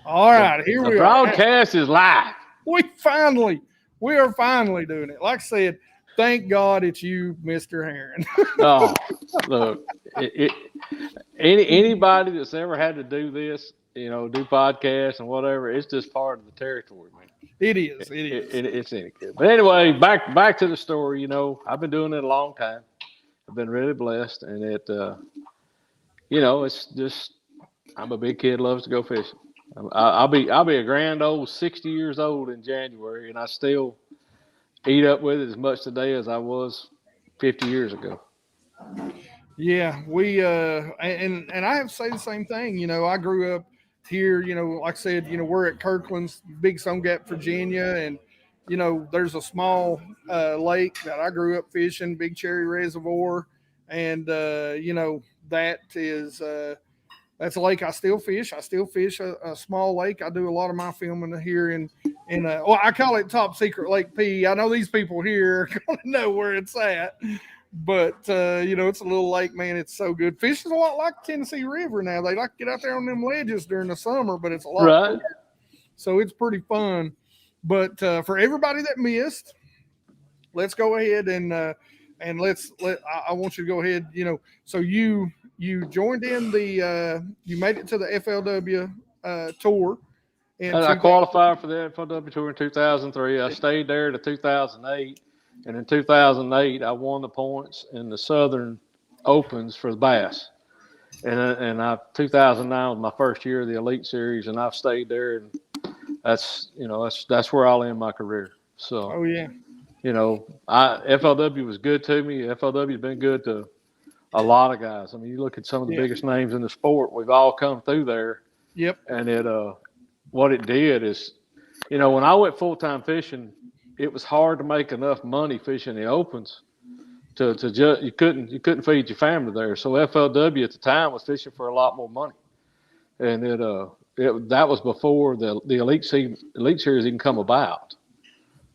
All right, here The we are. broadcast is live. We are finally doing it. Like I said, thank God it's you, Mr. Herren. Oh, look, anybody that's ever had to do this, do podcasts and whatever, it's just part of the territory, man. It is. It is. It's any good. But anyway, back to the story. I've been doing it a long time. I've been really blessed, and it's just I'm a big kid, loves to go fishing. I'll be a grand old 60 years old in January, and I still eat up with it as much today as I was 50 years ago. Yeah, we and I have to say the same thing. I grew up here. Like I said, we're at Kirkland's, Big Stone Gap, Virginia, and there's a small lake that I grew up fishing, Big Cherry Reservoir, and that is. That's a lake I still fish. I still fish a small lake. I do a lot of my filming here I call it Top Secret Lake P. I know these people here are going to know where it's at, but it's a little lake, man. It's so good. Fishing's a lot like Tennessee River now. They like to get out there on them ledges during the summer, but it's a lot right. clear. So it's pretty fun. But for everybody that missed, let's go ahead and I want you to go ahead. So you joined in you made it to the FLW tour. And I qualified for the FLW tour in 2003. I stayed there to 2008. And in 2008, I won the points in the Southern Opens for the bass. And 2009 was my first year of the Elite Series, and I've stayed there. And that's where I'll end my career. So, oh yeah, FLW was good to me. FLW's been good to a lot of guys. I mean, you look at some of the biggest names in the sport. We've all come through there. Yep. And what it did is, when I went full-time fishing, it was hard to make enough money fishing the Opens to just you couldn't feed your family there. So FLW at the time was fishing for a lot more money, and that was before the Elite Series even come about.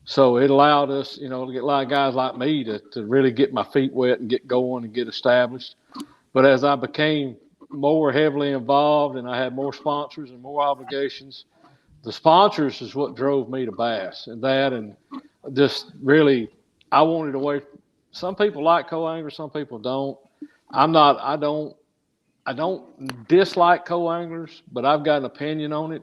So it allowed us, to get a lot of guys like me to really get my feet wet and get going and get established. But as I became more heavily involved and I had more sponsors and more obligations, the sponsors is what drove me to bass, and just really, I wanted away. Some people like co-anglers, some people don't. I don't dislike co-anglers, but I've got an opinion on it.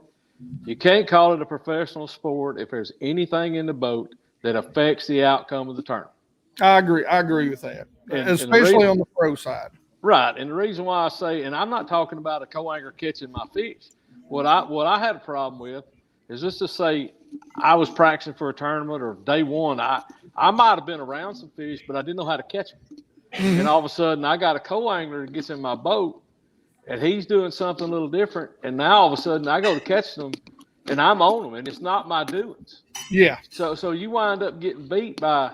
You can't call it a professional sport if there's anything in the boat that affects the outcome of the tournament. I agree with that, especially on the pro side. Right, and the reason why I say, and I'm not talking about a co-angler catching my fish. What I had a problem with is just to say I was practicing for a tournament or day one. I might have been around some fish, but I didn't know how to catch them. Mm-hmm. And all of a sudden, I got a co-angler that gets in my boat, and he's doing something a little different. And now all of a sudden, I go to catch them, and I'm on them, and it's not my doings. Yeah. So you wind up getting beat by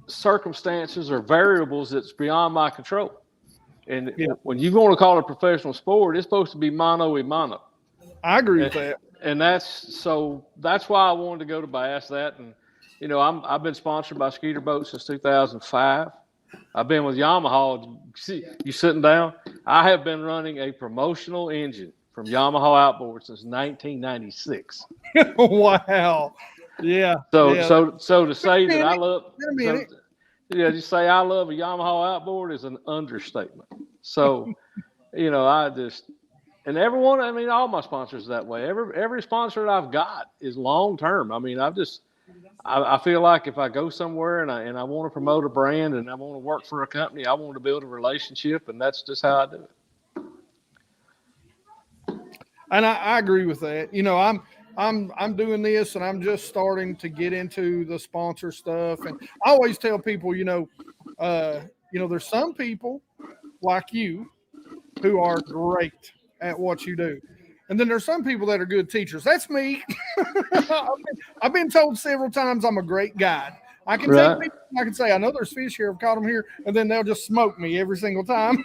circumstances or variables that's beyond my control. And when you want to call it a professional sport, it's supposed to be mano a mano. I agree with that. And that's why I wanted to go to bass that. And, I've been sponsored by Skeeter Boats since 2005. I've been with Yamaha. You sitting down? I have been running a promotional engine from Yamaha Outboard since 1996. Wow. Yeah. So to say that I love just say I love a Yamaha outboard is an understatement. So, and everyone, all my sponsors that way. Every sponsor that I've got is long term. I feel like if I go somewhere and I want to promote a brand and I want to work for a company, I want to build a relationship, and that's just how I do it. And I agree with that. I'm doing this and I'm just starting to get into the sponsor stuff. And I always tell people, there's some people like you who are great at what you do. And then there's some people that are good teachers. That's me. I've been told several times I'm a great guide. I can tell people, I can say, I know there's fish here, I've caught them here, and then they'll just smoke me every single time.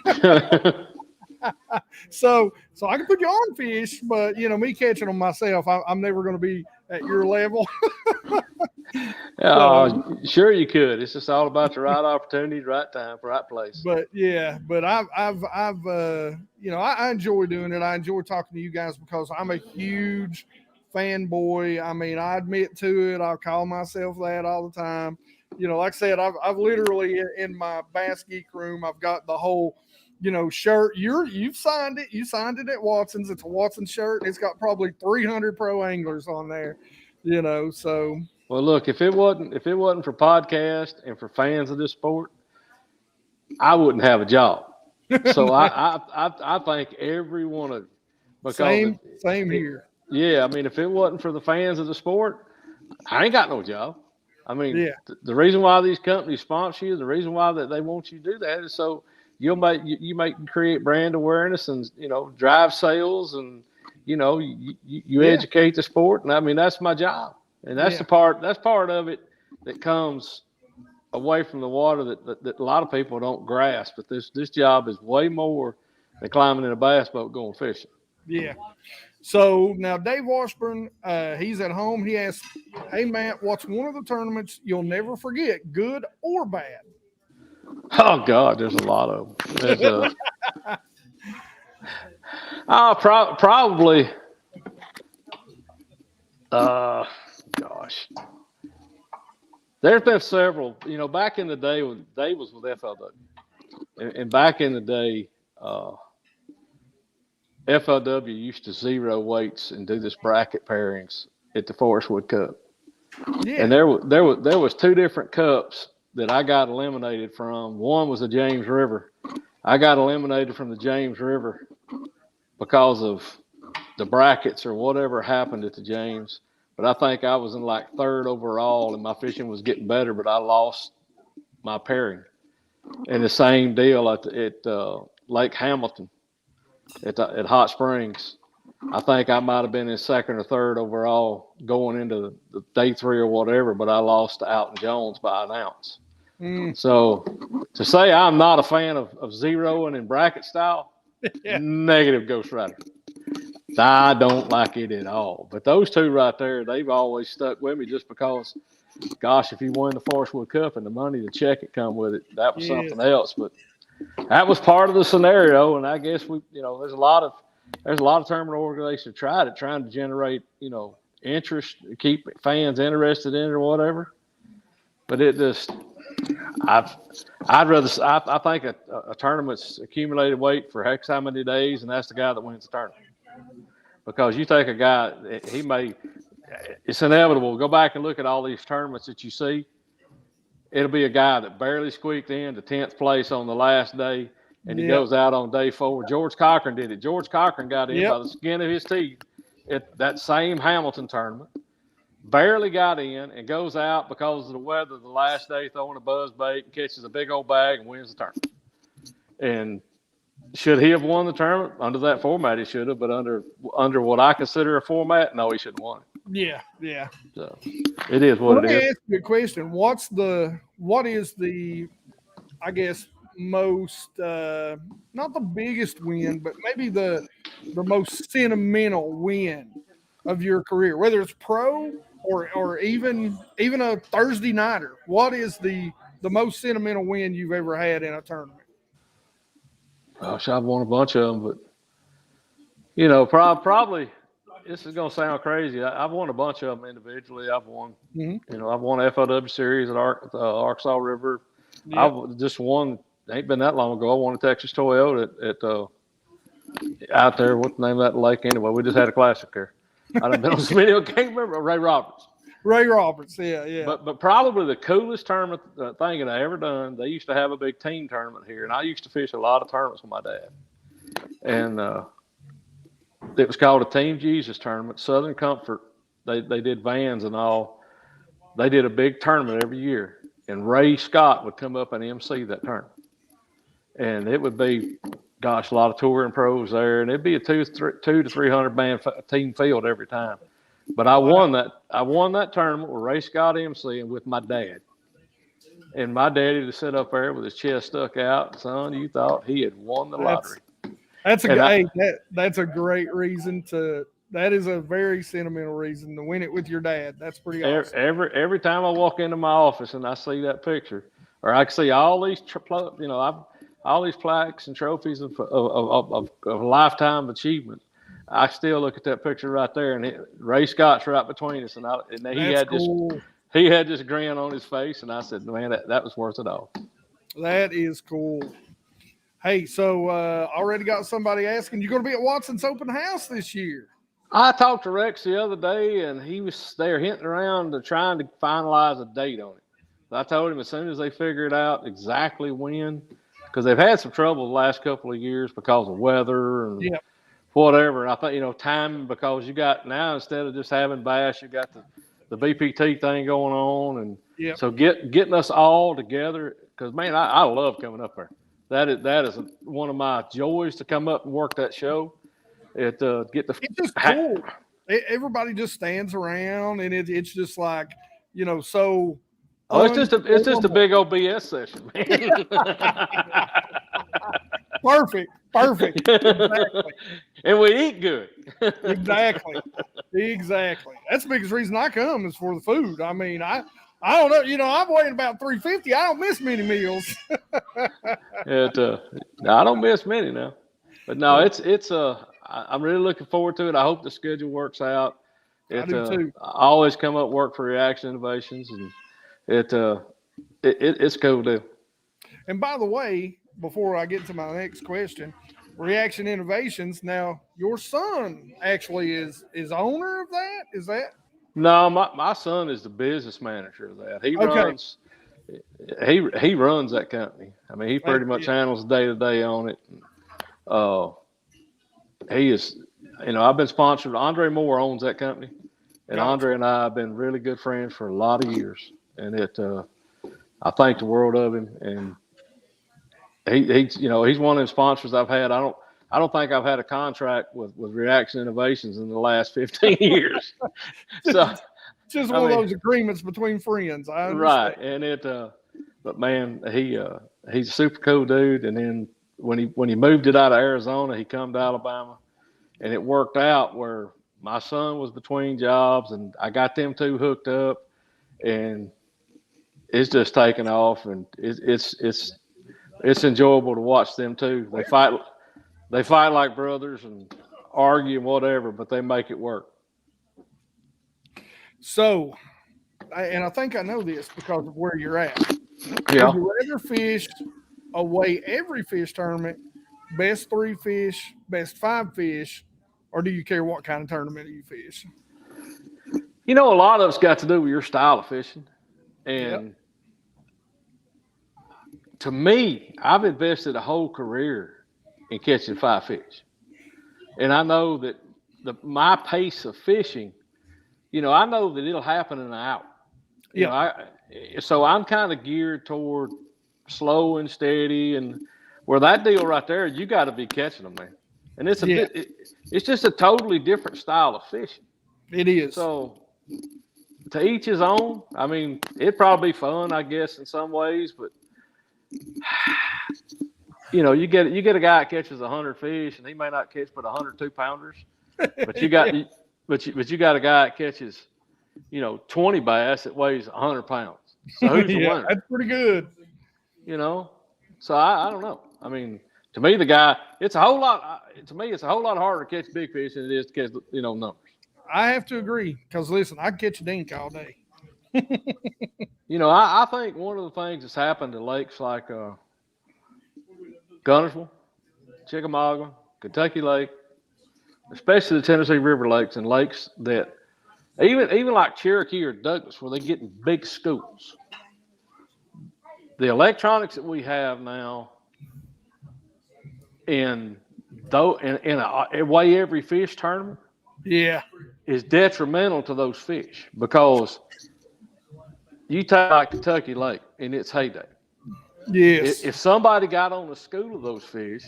So I can put you on fish, but me catching them myself, I'm never going to be at your level. So, Sure you could. It's just all about the right opportunity, right time, right place. but yeah, but I enjoy doing it. I enjoy talking to you guys because I'm a huge fanboy. I mean, I admit to it. I call myself that all the time. Like I said, I've literally in my BassGeek room, I've got the whole, shirt. You've signed it. You signed it at Watson's. It's a Watson shirt. And it's got probably 300 pro anglers on there. So Well, look, if it wasn't for podcasts and for fans of this sport, I wouldn't have a job. So I thank every one of you because same here. yeah, I mean, if it wasn't for the fans of the sport, I ain't got no job. I mean, Yeah. the reason why these companies sponsor you, the reason why that they want you to do that is so you create brand awareness and drive sales and you Yeah. educate the sport, and I mean that's my job, and that's part of it that comes away from the water that a lot of people don't grasp. But this job is way more than climbing in a bass boat going fishing. Yeah. So now Dave Washburn, he's at home. He asks, "Hey Matt, what's one of the tournaments you'll never forget, good or bad?" Oh God, there's a lot of them. There's probably gosh. There's been several. Back in the day when Dave was with FLW, and back in the day, FLW used to zero weights and do this bracket pairings at the Forest Wood Cup. Yeah. And there was two different cups that I got eliminated from. One was the James River. I got eliminated from the James River because of the brackets or whatever happened at the James. But I think I was in like third overall, and my fishing was getting better, but I lost my pairing. And the same deal at Lake Hamilton at Hot Springs. I think I might have been in second or third overall going into the day 3 or whatever, but I lost to Alton Jones by an ounce. So to say I'm not a fan of zeroing and bracket style, negative, Ghost Rider. I don't like it at all. But those two right there, they've always stuck with me just because, gosh, if you won the Forest Wood Cup and the money to check it come with it, that was something else. But that was part of the scenario, and I guess there's a lot of tournament organizations trying to generate interest, keep fans interested in it or whatever. But it just, I think a tournament's accumulated weight for X how many days, and that's the guy that wins the tournament. Because you take a guy, it's inevitable. Go back and look at all these tournaments that you see. It'll be a guy that barely squeaked in to 10th place on the last day, and he goes out on day 4. George Cochran did it. George Cochran got in by the skin of his teeth at that same Hamilton tournament. Barely got in and goes out because of the weather the last day throwing a buzz bait and catches a big old bag and wins the tournament. And should he have won the tournament? Under that format, he should have, but under what I consider a format, no, he shouldn't have won it. Yeah. So it is what it is. Let me ask you a question. What is the, I guess, most, not the biggest win, but maybe the most sentimental win of your career, whether it's pro or even a Thursday nighter? What is the most sentimental win you've ever had in a tournament? Gosh, I've won a bunch of them, but probably this is going to sound crazy. I've won a bunch of them individually. I've won, I've won FLW series at Arkansas River. Yeah. I've just won. Ain't been that long ago. I won a Texas Toyota at out there. What's the name of that lake anyway? We just had a classic there. I done been on some video. Can't remember. Ray Roberts. Yeah. But probably the coolest tournament thing that I ever done. They used to have a big team tournament here, and I used to fish a lot of tournaments with my dad. And it was called a Team Jesus tournament. Southern Comfort. They did vans and all. They did a big tournament every year, and Ray Scott would come up and MC that tournament. And it would be, gosh, a lot of touring pros there, and it'd be a 200 to 300 man team field every time. But I won that tournament with Ray Scott MC and with my dad. And my daddy would sit up there with his chest stuck out. Son, you thought he had won the lottery. That's a great reason to That is a very sentimental reason to win it with your dad. That's pretty awesome. Every time I walk into my office and I see that picture, or I see all these, all these plaques and trophies of lifetime achievement, I still look at that picture right there, and Ray Scott's right between us, and he That's had cool. he had this grin on his face, and I said, man, that was worth it all. That is cool. Hey, so already got somebody asking, you going to be at Watson's open house this year? I talked to Rex the other day, and he was there hinting around to trying to finalize a date on it. I told him as soon as they figure it out exactly when, because they've had some trouble the last couple of years because of weather and whatever. And I think, timing, because you got now, instead of just having bass, you got the BPT thing going on. And so getting us all together, because, man, I love coming up there. That is one of my joys to come up and work that show. It's just cool. Everybody just stands around, and it's just like, so. Oh, it's just a big old BS session, man. Perfect. Exactly. And we eat good. Exactly. That's the biggest reason I come is for the food. I mean, I don't know. I'm weighing about 350. I don't miss many meals. I don't miss many now, but no, I'm really looking forward to it. I hope the schedule works out. I do too. I always come up work for Reaction Innovations, and it's cool too. And by the way, before I get to my next question, Reaction Innovations. Now, your son actually is owner of that. Is that? No, my son is the business manager of that. He runs. He runs that company. I mean, he pretty much handles day to day on it. He is, I've been sponsored. Andre Moore owns that company, and Andre and I have been really good friends for a lot of years. And I think the world of him. And he's one of the sponsors I've had. I don't think I've had a contract with Reaction Innovations in the last 15 years. So just one of those agreements between friends. Right. And but man, he's a super cool dude. And then when he moved it out of Arizona, he come to Alabama, and it worked out where my son was between jobs, and I got them two hooked up, and it's just taken off, and it's enjoyable to watch them too. They fight like brothers and argue and whatever, but they make it work. So, and I think I know this because of where you're at. Yeah. Would you rather fish away every fish tournament, best 3 fish, best 5 fish, or do you care what kind of tournament you fish? A lot of it's got to do with your style of fishing. And to me, I've invested a whole career in catching 5 fish. And I know that my pace of fishing, I know that it'll happen in an hour. So I'm kind of geared toward slow and steady, and where that deal right there, you got to be catching them, man. And it's it's just a totally different style of fishing. It is. So to each his own. I mean, it'd probably be fun, I guess, in some ways, but you get a guy that catches 100 fish, and he may not catch but 102 pounders, but you got but you got a guy that catches 20 bass that weighs 100 pounds. So who's the winner? That's pretty good. So I don't know. I mean, to me, it's a whole lot harder to catch big fish than it is to catch numbers. I have to agree, because listen, I can catch a dink all day. I think one of the things that's happened to lakes like Guntersville, Chickamauga, Kentucky Lake, especially the Tennessee River lakes, and lakes that even like Cherokee or Douglas, where they get in big schools. The electronics that we have now in a weigh every fish tournament is detrimental to those fish, because you take like Kentucky Lake in its heyday. Yes. If somebody got on a school of those fish,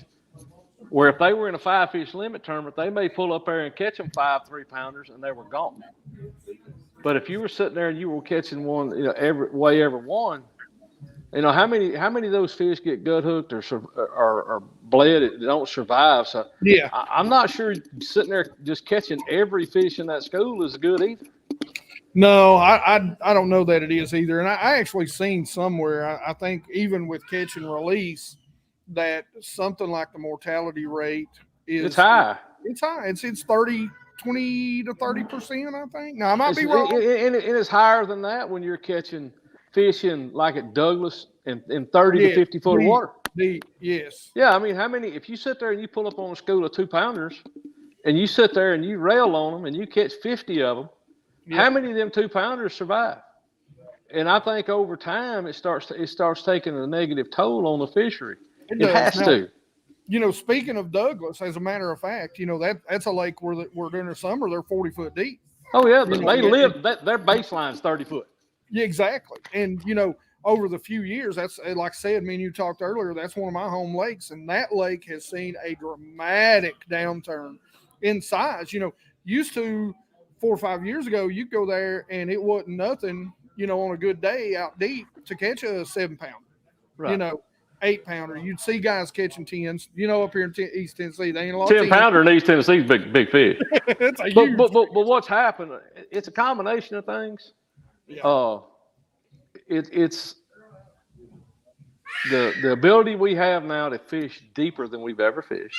where if they were in a 5-fish limit tournament, they may pull up there and catch them 5 3-pounders, and they were gone. But if you were sitting there and you were catching one, every one, how many of those fish get gut hooked or bled, it don't survive. So Yeah. I'm not sure sitting there just catching every fish in that school is good either. No, I don't know that it is either. And I actually seen somewhere, I think even with catch and release, that something like the mortality rate It's high. It's high. It's 20 to 30%, I think. Now I might be wrong. And it's higher than that when you're catching fish in like at Douglas in 30 to 50 foot of water. Yes. Yeah, I mean, how many? If you sit there and you pull up on a school of 2-pounders, and you sit there and you rail on them and you catch 50 of them, how many of them 2-pounders survive? And I think over time it starts taking a negative toll on the fishery. It has to. You know, speaking of Douglas, as a matter of fact, you know that's a lake where during the summer they're 40 foot deep. Oh yeah, their baseline's 30 foot. Yeah, exactly. And you know, over the few years, that's like I said, me and you talked earlier. That's one of my home lakes, and that lake has seen a dramatic downturn in size. You know, used to 4 or 5 years ago, you'd go there and it wasn't nothing. You know, on a good day out deep to catch a 7-pounder. Right. You know, 8-pounder. You'd see guys catching 10s. You know, up here in East Tennessee, they ain't a lot. 10-pounder in East Tennessee is big fish. but what's happened? It's a combination of things. Yeah. It's the ability we have now to fish deeper than we've ever fished.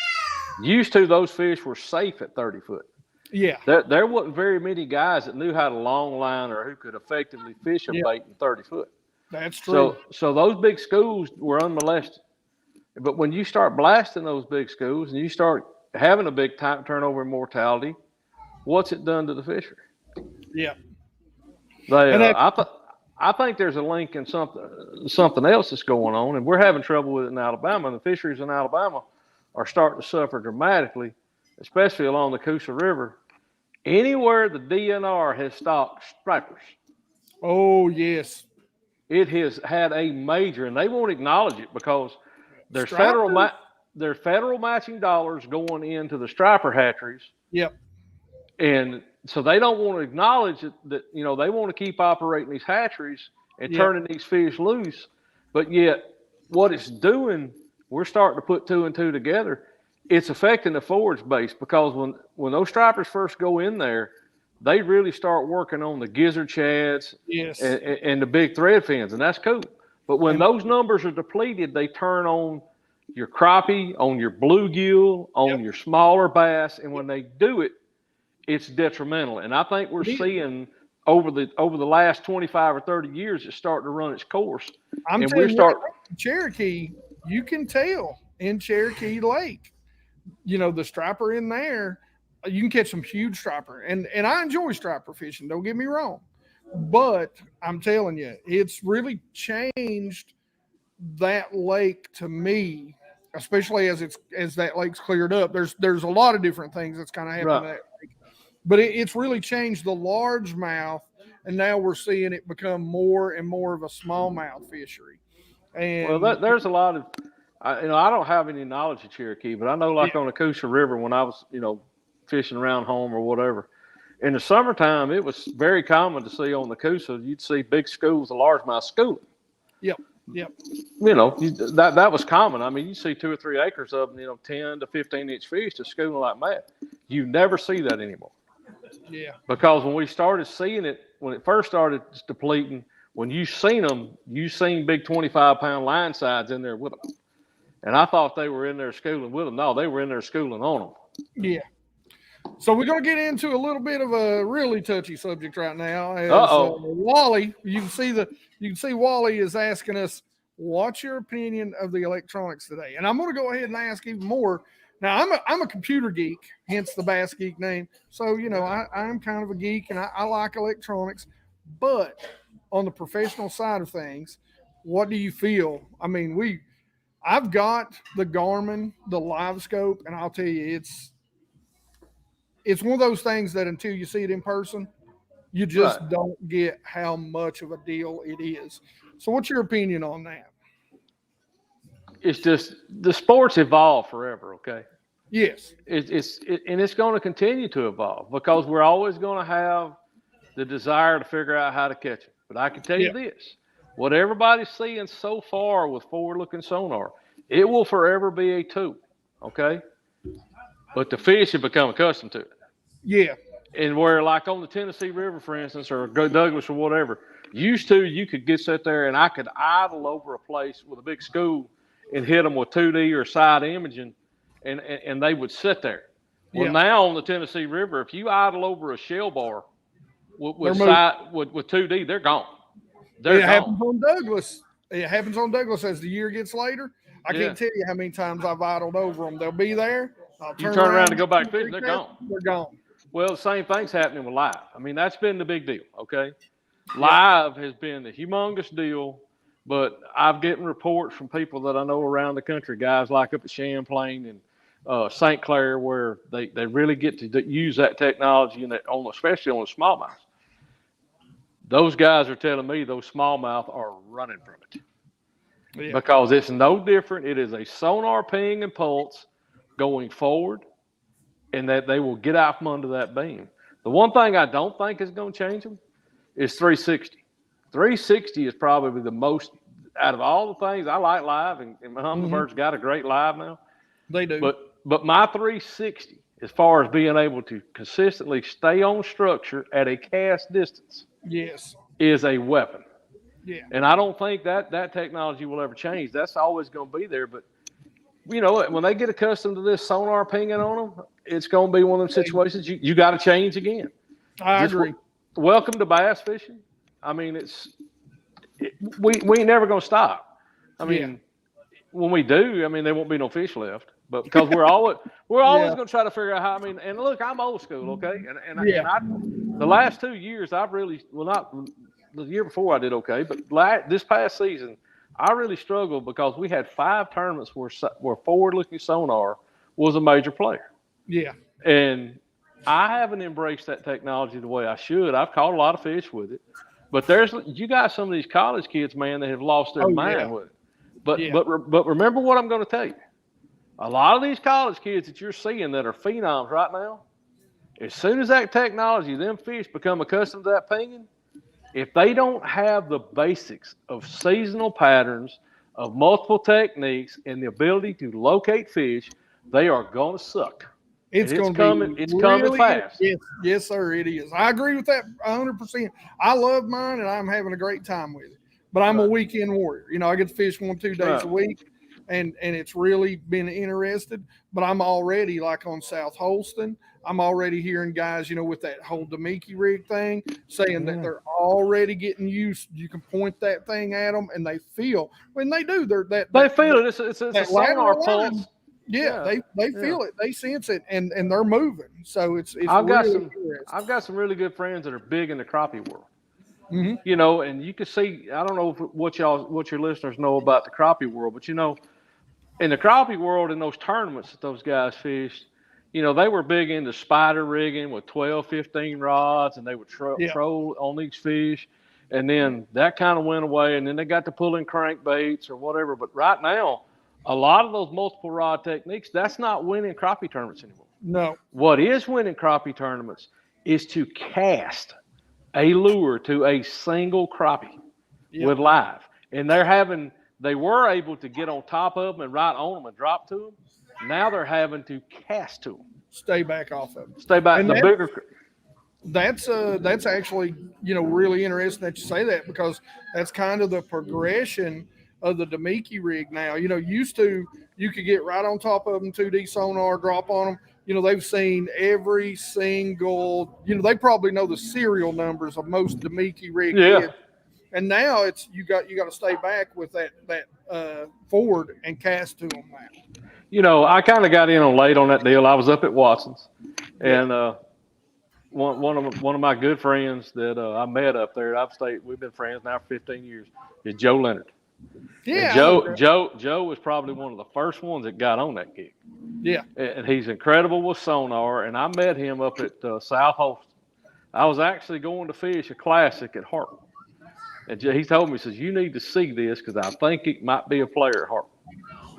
Used to, those fish were safe at 30 foot. Yeah. There wasn't very many guys that knew how to long line or who could effectively fish a bait in 30 foot. That's true. So those big schools were unmolested. But when you start blasting those big schools and you start having a big time turnover in mortality, what's it done to the fishery? Yeah. I think there's a link in something else that's going on, and we're having trouble with it in Alabama. And the fisheries in Alabama are starting to suffer dramatically, especially along the Coosa River. Anywhere the DNR has stocked stripers. Oh, yes. It has had a major, and they won't acknowledge it because there's federal matching dollars going into the striper hatcheries. Yep. And so they don't want to acknowledge that you know, they want to keep operating these hatcheries and turning these fish loose. But yet what it's doing, we're starting to put 2 and 2 together. It's affecting the forage base because when those stripers first go in there, they really start working on the gizzard shads and the big thread fins, and that's cool. But when those numbers are depleted, they turn on your crappie, on your bluegill, on your smaller bass, and when they do it, it's detrimental. And I think we're seeing over the last 25 or 30 years, it's starting to run its course. I'm telling you, Cherokee, you can tell in Cherokee Lake, you know, the striper in there, you can catch some huge striper. And I enjoy striper fishing, don't get me wrong. But I'm telling you, it's really changed that lake to me, especially as that lake's cleared up. There's a lot of different things that's kind of happened to that lake. But it's really changed the largemouth, and now we're seeing it become more and more of a smallmouth fishery. And there's a lot of, I don't have any knowledge of Cherokee, but I know on the Coosa River when I was, fishing around home or whatever, in the summertime, it was very common to see on the Coosa, you'd see big schools of largemouth schooling. Yep. That was common. I mean, you see 2 or 3 acres of them, 10 to 15-inch fish just schooling like mad. You never see that anymore. Yeah. Because when we started seeing it, when it first started depleting, when you seen them, you seen big 25-pound line sides in there with them. And I thought they were in there schooling with them. No, they were in there schooling on them. Yeah. So we're going to get into a little bit of a really touchy subject right now. Wally, you can see Wally is asking us, what's your opinion of the electronics today? And I'm going to go ahead and ask even more. Now, I'm a computer geek, hence the BassGeek name. So, I'm kind of a geek, and I like electronics. But on the professional side of things, what do you feel? I mean, I've got the Garmin, the Live Scope, and I'll tell you, it's one of those things that until you see it in person, you just don't get how much of a deal it is. So what's your opinion on that? It's just the sports evolve forever, okay? Yes. It's going to continue to evolve because we're always going to have the desire to figure out how to catch it. But I can tell you this, what everybody's seeing so far with forward-looking sonar, it will forever be a tool. okay? But the fish have become accustomed to it. Yeah. And where, like on the Tennessee River, for instance, or Douglas or whatever, used to you could get sit there and I could idle over a place with a big school and hit them with 2D or side imaging, and they would sit there. Well, Yeah. now on the Tennessee River, if you idle over a shell bar with 2D, they're gone. They're gone. Happens on Douglas. It happens on Douglas as the year gets later. I can't tell you how many times I've idled over them. They'll be there. I'll turn around to go back fishing. They're gone. They're gone. Well, the same thing's happening with live. I mean, that's been the big deal, okay? Live has been a humongous deal, but I've getting reports from people that I know around the country, guys like up at Champlain and St. Clair, where they really get to use that technology, and especially on the smallmouth. Those guys are telling me those smallmouth are running from it because it's no different. It is a sonar ping and pulse going forward, and that they will get out from under that beam. The one thing I don't think is going to change them is 360. 360 is probably the most, out of all the things, I like live, and Humminbird's got a great live now. They do. But my 360, as far as being able to consistently stay on structure at a cast distance, is a weapon. Yeah. And I don't think that technology will ever change. That's always going to be there. But, you know, when they get accustomed to this sonar pinging on them, it's going to be one of them situations you got to change again. I agree. Welcome to bass fishing. I mean, we ain't never going to stop. I mean, when we do, I mean, there won't be no fish left. But because we're always going to try to figure out how. I mean, and look, I'm old school, okay. And I, the last 2 years, I've really not the year before I did okay, but this past season, I really struggled because we had 5 tournaments where forward-looking sonar was a major player. Yeah. And I haven't embraced that technology the way I should. I've caught a lot of fish with it, but you got some of these college kids, man, that have lost their mind with it. But remember what I'm going to tell you. A lot of these college kids that you're seeing that are phenoms right now, as soon as that technology, them fish become accustomed to that pinging, if they don't have the basics of seasonal patterns, of multiple techniques, and the ability to locate fish, they are going to suck. It's coming fast. Yes, sir, it is. I agree with that 100%. I love mine, and I'm having a great time with it. But I'm a weekend warrior. You know, I get to fish 1-2 days a week, and it's really been interested. But I'm already, like on South Holston, I'm already hearing guys, you know, with that whole Demiki rig thing, saying that they're already getting used. You can point that thing at them, and they feel when they do. They feel it. It's a sonar pulse. Yeah, they feel it. They sense it, and they're moving. So it's I've got some really good friends that are big in the crappie world. Mm-hmm. You know, and you can see. I don't know what your listeners know about the crappie world, but you know, in the crappie world, in those tournaments that those guys fished, you know, they were big into spider rigging with 12, 15 rods, and they would troll on these fish. And then that kind of went away, and then they got to pulling crankbaits or whatever. But right now, a lot of those multiple rod techniques, that's not winning crappie tournaments anymore. No. What is winning crappie tournaments is to cast a lure to a single crappie with live. And they were able to get on top of them and right on them and drop to them. Now they're having to cast to them. Stay back off of them. Stay back. That's actually, you know, really interesting that you say that, because that's kind of the progression of the Demiki rig now. You know, used to, you could get right on top of them, 2D sonar, drop on them. You know, they've seen every single, you know, they probably know the serial numbers of most Demiki rig kids. And now it's you got to stay back with that forward and cast to them now. You know, I kind of got in on late on that deal. I was up at Watson's, and one of my good friends that I met up there, we've been friends now for 15 years, is Joe Leonard. Yeah, Joe was probably one of the first ones that got on that gig. Yeah, and he's incredible with sonar. And I met him up at South Holston. I was actually going to fish a classic at Hartwell, and he told me, he says, "You need to see this because I think it might be a player at Hartwell."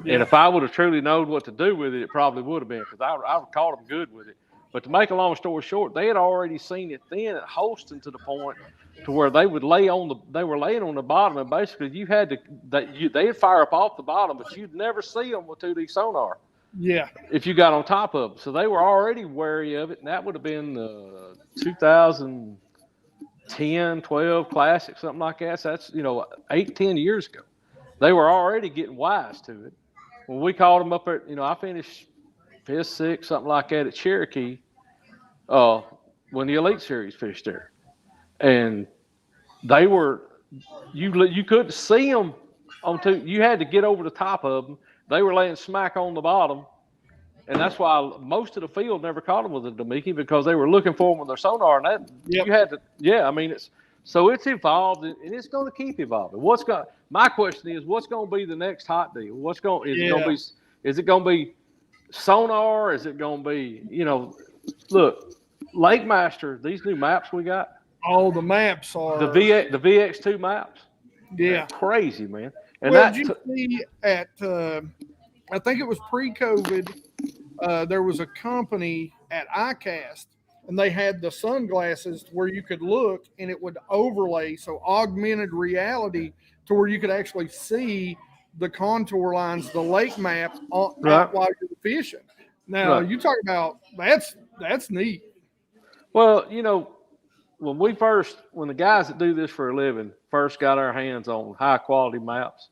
Yeah. And if I would have truly known what to do with it, it probably would have been, because I caught him good with it. But to make a long story short, they had already seen it then at Holston to the point to where they would lay on they were laying on the bottom, and basically they'd fire up off the bottom, but you'd never see them with 2D sonar Yeah. if you got on top of them. So they were already wary of it, and that would have been the 2010, 12 Classic, something like that. So that's, 8, 10 years ago. They were already getting wise to it. When we called them up at, I finished 5th, 6th, something like that at Cherokee when the Elite Series fished there. And they were, you couldn't see them you had to get over the top of them. They were laying smack on the bottom. And that's why most of the field never caught them with a Damiki, because they were looking for them with their sonar. And that you had to, it's evolved, and it's going to keep evolving. My question is, what's going to be the next hot deal? Is it going to be sonar? Is it going to be, look, Lake Master, these new maps we got. Oh, the maps are the VX2 maps. Yeah, they're crazy, man. And did you see at I think it was pre-COVID, there was a company at iCast, and they had the sunglasses where you could look and it would overlay, so augmented reality, to where you could actually see the contour lines, the lake map while you're fishing. Now, you talk about that's neat. Well, when the guys that do this for a living first got our hands on high quality maps,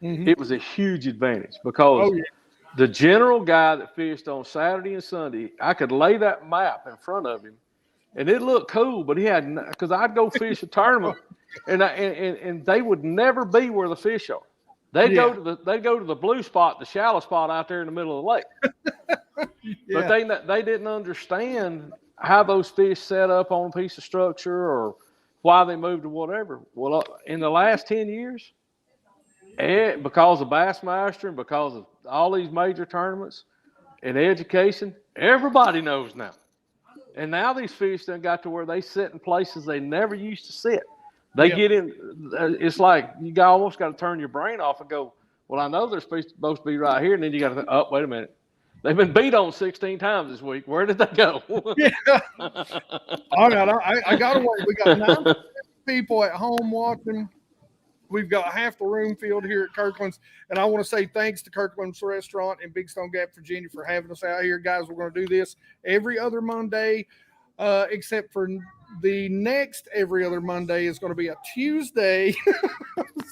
it was a huge advantage, because the general guy that fished on Saturday and Sunday, I could lay that map in front of him and it looked cool, but because I'd go fish a tournament and they would never be where the fish are. They'd go to the blue spot, the shallow spot out there in the middle of the lake. But they didn't understand how those fish set up on a piece of structure or why they moved or whatever. Well, in the last 10 years, because of Bassmaster and because of all these major tournaments and education, everybody knows now. And now these fish done got to where they sit in places they never used to sit. They get in. It's like you almost got to turn your brain off and go, well, I know they're supposed to be right here. And then you got to think, oh, wait a minute. They've been beat on 16 times this week. Where did they go? All right, I got to wait. We got 9 people at home watching. We've got half the room filled here at Kirkland's. And I want to say thanks to Kirkland's Restaurant in Big Stone Gap, Virginia, for having us out here. Guys, we're going to do this every other Monday, except for the next every other Monday is going to be a Tuesday.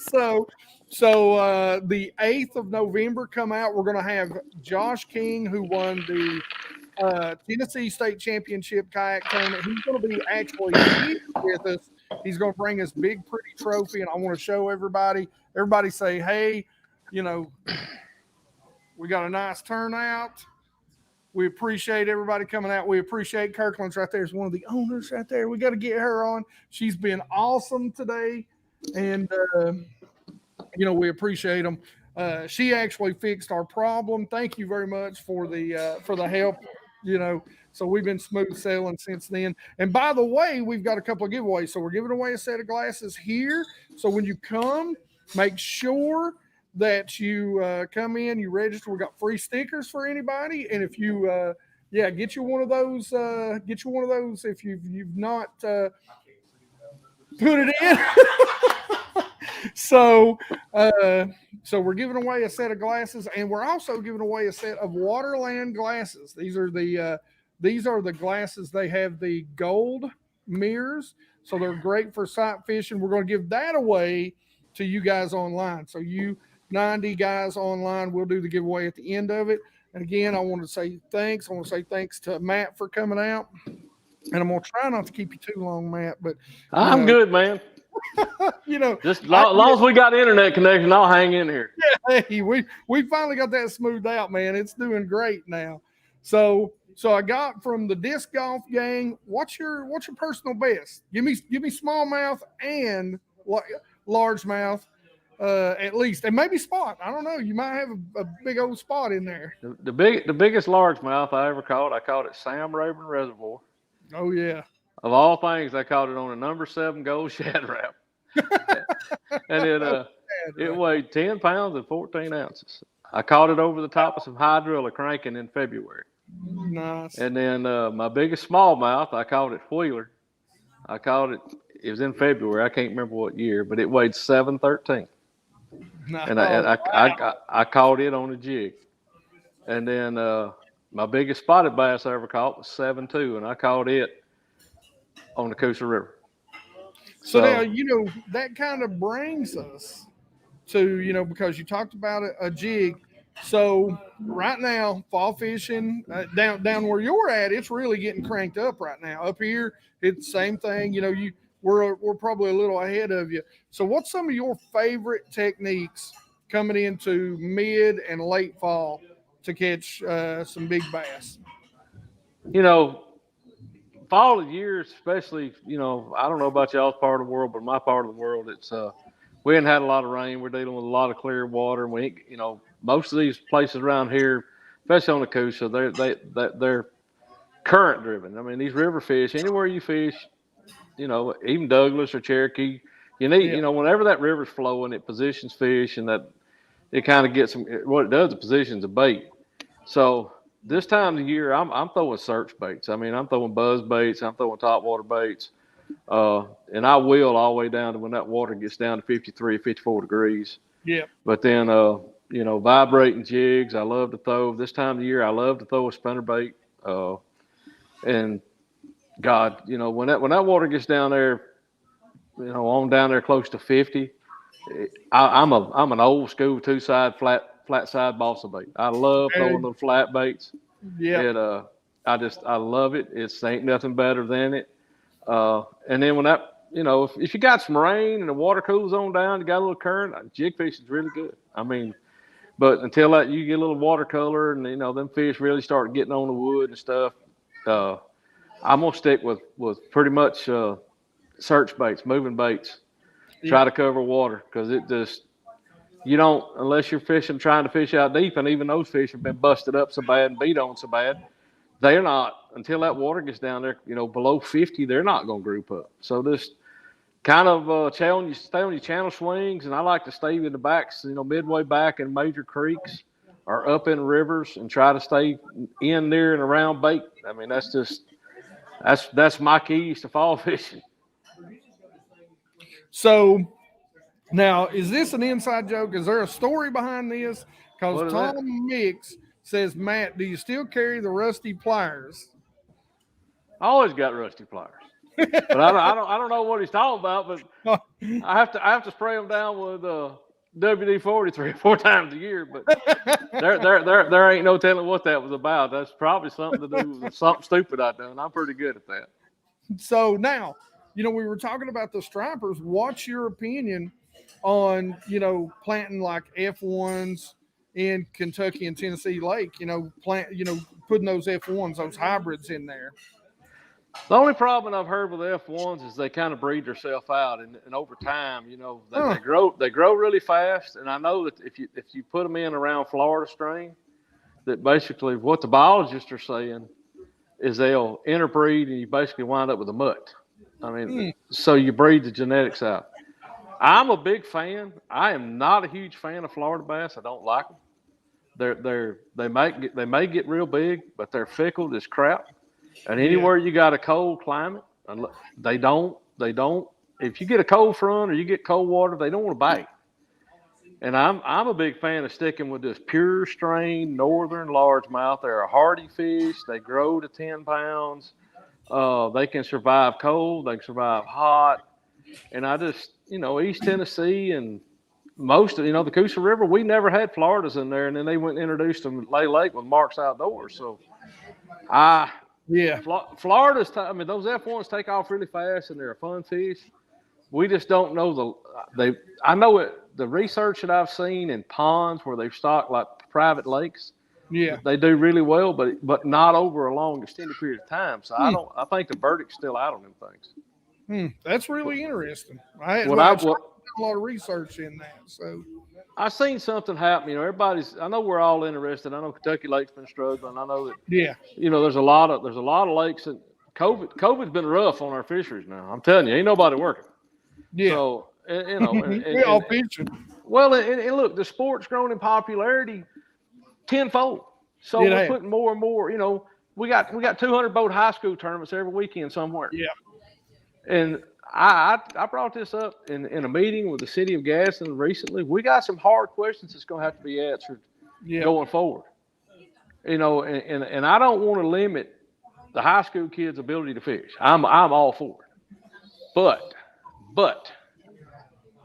So the 8th of November come out. We're going to have Josh King, who won the Tennessee State Championship kayak tournament. He's going to be actually here with us. He's going to bring us big, pretty trophy, and I want to show everybody. Everybody say, hey, we got a nice turnout. We appreciate everybody coming out. We appreciate Kirkland's right there. Is one of the owners right there. We got to get her on. She's been awesome today, and we appreciate them. She actually fixed our problem. Thank you very much for the help. So we've been smooth sailing since then. And by the way, we've got a couple of giveaways. So we're giving away a set of glasses here. So when you come, make sure that you come in, you register. We got free stickers for anybody. And if you, get you one of those. If you've not put it in. So we're giving away a set of glasses, and we're also giving away a set of Waterland glasses. These are the glasses. They have the gold mirrors, so they're great for sight fishing. We're going to give that away to you guys online. So you 90 guys online, we'll do the giveaway at the end of it. And again, I want to say thanks. I want to say thanks to Matt for coming out. And I'm going to try not to keep you too long, Matt. But I'm good, man. Just as long as we got internet connection, I'll hang in here. Yeah, hey, we finally got that smoothed out, man. It's doing great now. So I got from the disc golf gang. What's your personal best? Give me smallmouth and largemouth, at least, and maybe spot. I don't know. You might have a big old spot in there. The biggest largemouth I ever caught. I caught at Sam Rayburn Reservoir. Oh yeah. Of all things, I caught it on a number 7 gold shad wrap. And it weighed 10 pounds and 14 ounces. I caught it over the top of some hydrilla cranking in February. Nice. And then my biggest smallmouth, I caught it Wheeler. It was in February. I can't remember what year, but it weighed 713. No, and I caught it on a jig. And then my biggest spotted bass I ever caught was 7.2, and I caught it on the Coosa River. So now, So that kind of brings us to, because you talked about a jig. So right now, fall fishing down where you're at, it's really getting cranked up right now. Up here, it's the same thing. We're probably a little ahead of you. So what's some of your favorite techniques coming into mid and late fall to catch some big bass? Fall of the year, especially, I don't know about y'all's part of the world, but my part of the world, it's we hadn't had a lot of rain. We're dealing with a lot of clear water, and most of these places around here, especially on the Coosa, they're current driven. I mean, these river fish, anywhere you fish, even Douglas or Cherokee, you need, Yeah. whenever that river's flowing, it positions fish, and that it kind of gets them. What it does, it positions a bait. So this time of the year, I'm throwing search baits. I mean, I'm throwing buzz baits. I'm throwing topwater baits. And I will all the way down to when that water gets down to 53, 54 degrees. Yeah. But then, vibrating jigs, I love to throw. This time of the year, I love to throw a spinner bait. And God, when that water gets down there, on down there close to 50, I'm an old school two-side flat side balsa bait. I love throwing little flat baits. Yeah. I love it. Ain't nothing better than it. And then when that, if you got some rain and the water cools on down, you got a little current, jig fishing is really good. I mean, but until that you get a little watercolor and them fish really start getting on the wood and stuff, I'm gonna stick with pretty much search baits, moving baits. Try to cover water because it just you don't unless you're trying to fish out deep, and even those fish have been busted up so bad and beat on so bad. They're not until that water gets down there, below 50. They're not going to group up. So just kind of stay on your channel swings, and I like to stay in the backs, midway back in major creeks or up in rivers, and try to stay in there and around bait. I mean, that's my keys to fall fishing. So now, is this an inside joke? Is there a story behind this? Because Tom Mix says, Matt, do you still carry the rusty pliers? I always got rusty pliers, but I don't know what he's talking about. But I have to spray them down with WD-40 3 or 4 times a year. But there ain't no telling what that was about. That's probably something to do with something stupid I done. I'm pretty good at that. So now, we were talking about the stripers. What's your opinion on planting like F1s in Kentucky and Tennessee Lake? Putting those F1s, those hybrids in there. The only problem I've heard with F1s is they kind of breed themselves out, and over time, they grow really fast. And I know that if you put them in around Florida strain, that basically what the biologists are saying is they'll interbreed, and you basically wind up with a mutt. I mean, so you breed the genetics out. I'm a big fan. I am not a huge fan of Florida bass. I don't like them. They may get real big, but they're fickle as crap. And anywhere you got a cold climate, they don't. If you get a cold front or you get cold water, they don't want to bite. And I'm a big fan of sticking with this pure strain northern largemouth. They're a hardy fish. They grow to 10 pounds. They can survive cold. They can survive hot. And I just, East Tennessee and most of, the Coosa River, we never had Floridas in there. And then they went and introduced them at Lay Lake with Mark's Outdoors. So Florida's, those F1s take off really fast and they're a fun fish. We just don't know I know it, the research that I've seen in ponds where they've stocked like private lakes. Yeah. They do really well, but not over a long extended period of time. So I think the verdict's still out on them things. That's really interesting. I've done a lot of research in that. So I've seen something happen. I know we're all interested. I know Kentucky Lake's been struggling. I know that. Yeah. There's a lot of lakes, and COVID's been rough on our fisheries now. I'm telling you, ain't nobody working. Yeah. So we all fishing. Well, and look, the sport's grown in popularity tenfold. So we're putting more and more. We got 200 boat high school tournaments every weekend somewhere. Yeah. And I brought this up in a meeting with the city of Gaston recently. We got some hard questions that's going to have to be answered going forward. And I don't want to limit the high school kids' ability to fish. I'm all for it. But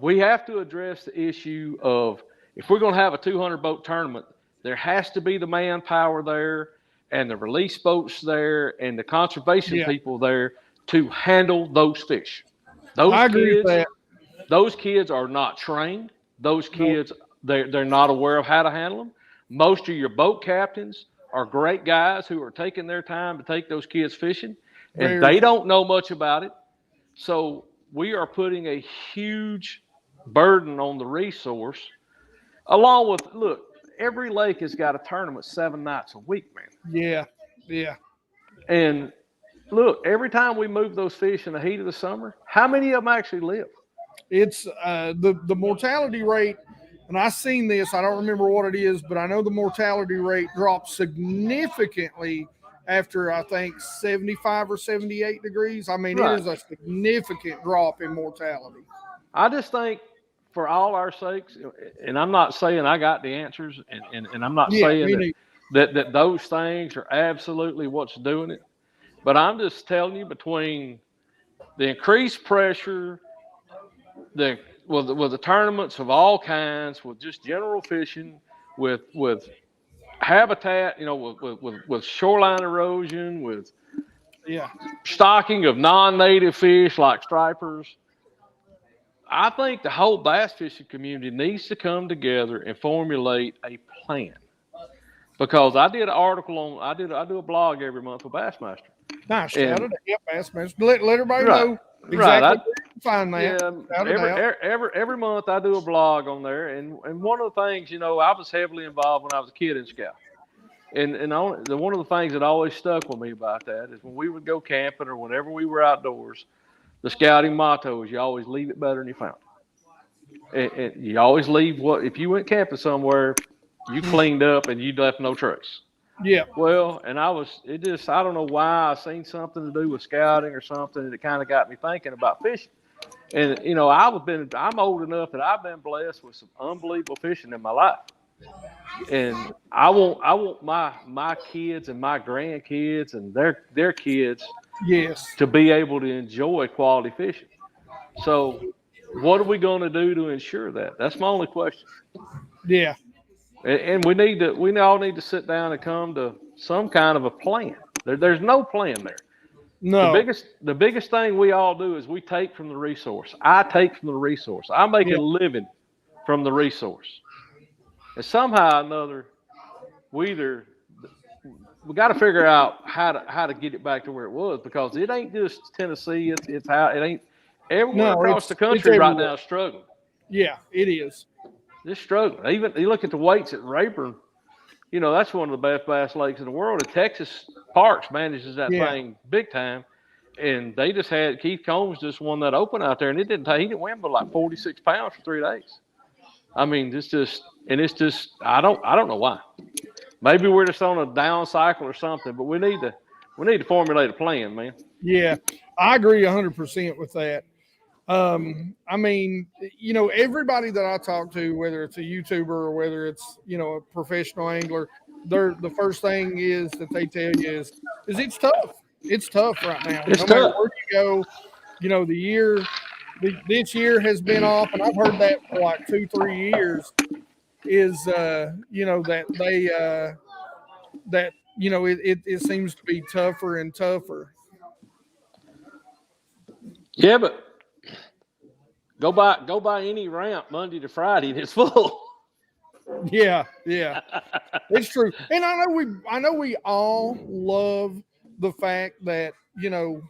we have to address the issue of, if we're going to have a 200 boat tournament, there has to be the manpower there and the release boats there and the conservation people there to handle those fish. I agree with that. Those kids are not trained. Those kids, they're not aware of how to handle them. Most of your boat captains are great guys who are taking their time to take those kids fishing, and they don't know much about it. So we are putting a huge burden on the resource, along with, look, every lake has got a tournament 7 nights a week, man. Yeah. And look, every time we move those fish in the heat of the summer, how many of them actually live? It's the mortality rate, and I've seen this. I don't remember what it is, but I know the mortality rate drops significantly after, I think, 75 or 78 degrees. I mean, it is a significant drop in mortality. I just think, for all our sakes, and I'm not saying I got the answers, and I'm not saying that those things are absolutely what's doing it, but I'm just telling you, between the increased pressure, with the tournaments of all kinds, with just general fishing, with habitat, with shoreline erosion, with stocking of non-native fish like stripers, I think the whole bass fishing community needs to come together and formulate a plan. Because I did an article I do a blog every month for Bassmaster. Nice, shout it out, Bassmaster. Let everybody know exactly where you can find that. Every month I do a blog on there, and one of the things, I was heavily involved when I was a kid in Scout. And one of the things that always stuck with me about that is when we would go camping or whenever we were outdoors, the scouting motto is, you always leave it better than you found it. And you always leave if you went camping somewhere, you cleaned up and you left no trace. Yeah. Well, and I don't know why, I seen something to do with scouting or something that kind of got me thinking about fishing. And, I'm old enough that I've been blessed with some unbelievable fishing in my life. And I want my kids and my grandkids and their kids to be able to enjoy quality fishing. So what are we going to do to ensure that? That's my only question. Yeah. And we all need to sit down and come to some kind of a plan. There's no plan there. No. The biggest thing we all do is we take from the resource. I take from the resource. I make a living from the resource. And somehow or another, we got to figure out how to get it back to where it was, because it ain't just Tennessee. It ain't everywhere across the country right now is struggling. Yeah, it is. It's struggling. Even you look at the weights at Rayburn. That's one of the best bass lakes in the world. And Texas Parks manages that thing big time. And they just had Keith Combs just won that open out there, and he didn't win but like 46 pounds for 3 days. I mean, it's just I don't know why. Maybe we're just on a down cycle or something, but we need to formulate a plan, man. Yeah, I agree 100% with that. I mean, everybody that I talk to, whether it's a YouTuber or whether it's, a professional angler, the first thing is that they tell you is it's tough. It's tough right now. It's no tough. matter where you go, this year has been off, and I've heard that for like 2-3 years, is, that it seems to be tougher and tougher. Yeah, but go by any ramp Monday to Friday and it's full. Yeah, it's true. And I know we all love the fact that, to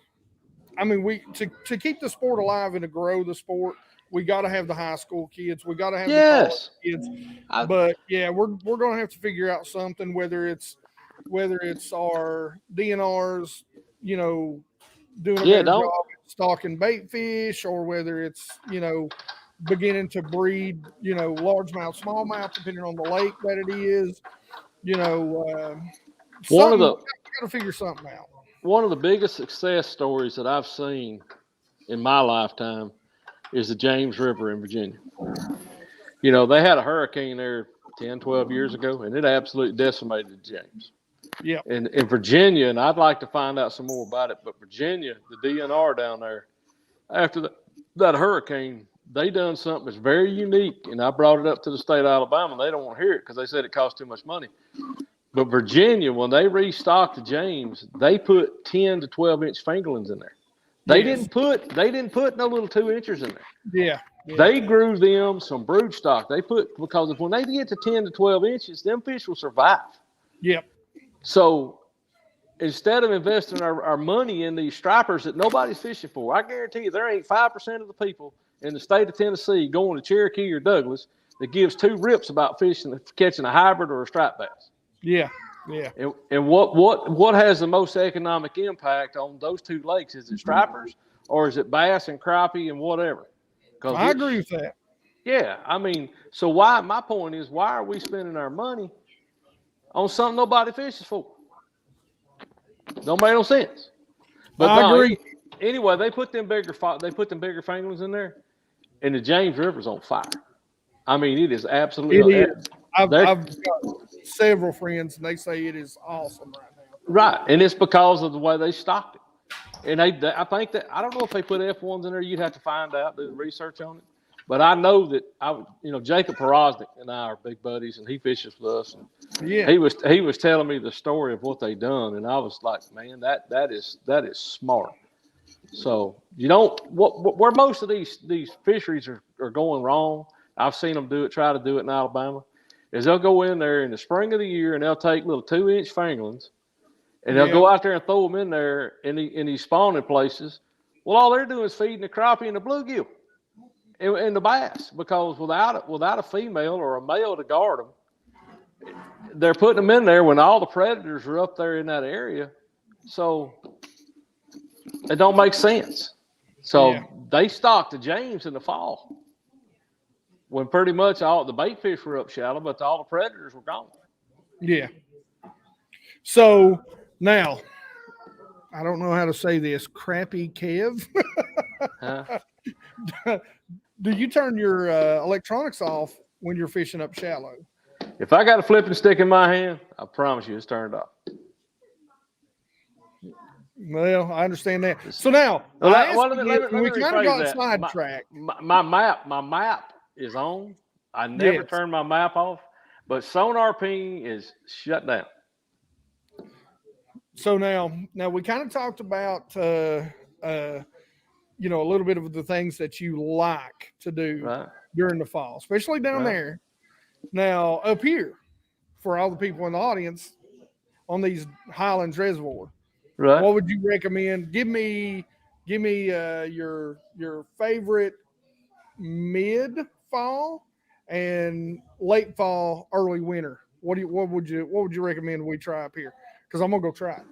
keep the sport alive and to grow the sport, we got to have the high school kids. We got to have the college kids. But yeah, we're going to have to figure out something, whether it's our DNRs, doing a better job at stocking bait fish, or whether it's, beginning to breed, largemouth, smallmouth, depending on the lake that it is, we got to figure something out. One of the biggest success stories that I've seen in my lifetime is the James River in Virginia. They had a hurricane there 10, 12 years ago, and it absolutely decimated James. Yeah. And in Virginia, and I'd like to find out some more about it, but Virginia, the DNR down there, after that hurricane, they done something that's very unique, and I brought it up to the state of Alabama, and they don't want to hear it because they said it cost too much money. But Virginia, when they restocked the James, they put 10 to 12-inch fingerlings in there. They didn't put no little 2-inchers in there. Yeah. They grew them some brood stock. Because when they get to 10 to 12 inches, them fish will survive. Yep. So instead of investing our money in these stripers that nobody's fishing for, I guarantee you there ain't 5% of the people in the state of Tennessee going to Cherokee or Douglas that gives 2 rips about catching a hybrid or a striped bass. Yeah. Yeah. And what has the most economic impact on those 2 lakes? Is it stripers or is it bass and crappie and whatever? I agree with that. Yeah, I mean, so my point is, why are we spending our money on something nobody fishes for? Don't make no sense. But I agree. Anyway, they put them bigger fingerlings in there, and the James River's on fire. I mean, it is absolutely. It is. I've got several friends, and they say it is awesome right now. Right, and it's because of the way they stocked it. And I think that, I don't know if they put F1s in there. You'd have to find out, do the research on it. But I know that Jacob Porosnik and I are big buddies, and he fishes with us. And yeah, he was telling me the story of what they done, and I was like, man, that is smart. So where most of these fisheries are going wrong. I've seen them try to do it in Alabama. Is they'll go in there in the spring of the year and they'll take little 2-inch fingerlings. And they'll go out there and throw them in there in these spawning places. Well, all they're doing is feeding the crappie and the bluegill and the bass, because without a female or a male to guard them, they're putting them in there when all the predators are up there in that area. So it don't make sense. So they stocked the James in the fall when pretty much all the bait fish were up shallow, but all the predators were gone. Yeah. So now, I don't know how to say this. Crappy Kev. Do you turn your electronics off when you're fishing up shallow? If I got a flipping stick in my hand, I promise you it's turned off. Well, I understand that. So now, we kind of got sidetracked. My map is on. I never turn my map off, but sonar ping is shut down. So now we kind of talked about a little bit of the things that you like to do during the fall, especially down there. Now up here, for all the people in the audience on these Highlands Reservoir, what would you recommend? Give me your favorite mid fall and late fall, early winter. What would you recommend we try up here? Because I'm gonna go try it.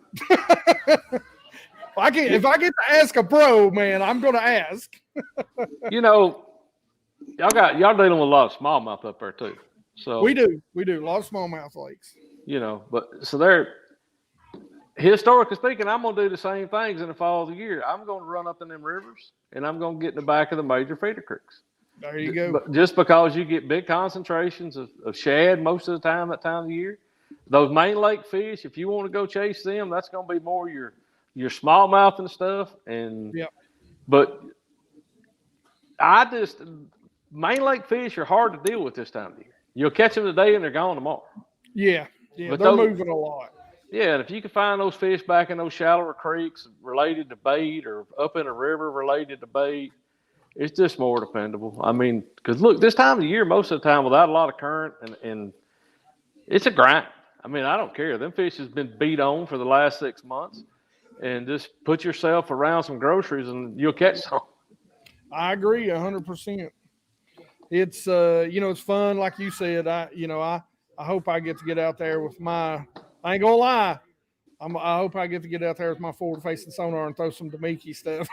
If I get to ask a pro, man, I'm gonna ask. Y'all dealing with a lot of smallmouth up there too. So we do a lot of smallmouth lakes. But so they're historically speaking, I'm gonna do the same things in the fall of the year. I'm gonna run up in them rivers, and I'm gonna get in the back of the major feeder creeks. There you go. But just because you get big concentrations of shad most of the time that time of the year, those main lake fish, if you want to go chase them, that's gonna be more your smallmouth and stuff. And but main lake fish are hard to deal with this time of year. You'll catch them today and they're gone tomorrow. Yeah, but they're moving a lot. Yeah, and if you can find those fish back in those shallower creeks related to bait, or up in a river related to bait, it's just more dependable. I mean, because look, this time of the year, most of the time without a lot of current, and it's a grind. I mean, I don't care. Them fish has been beat on for the last 6 months, and just put yourself around some groceries and you'll catch some. I agree 100%. It's it's fun, like you said. I hope I get to get out there with I ain't gonna lie. I hope I get to get out there with my forward-facing sonar and throw some Demiki stuff.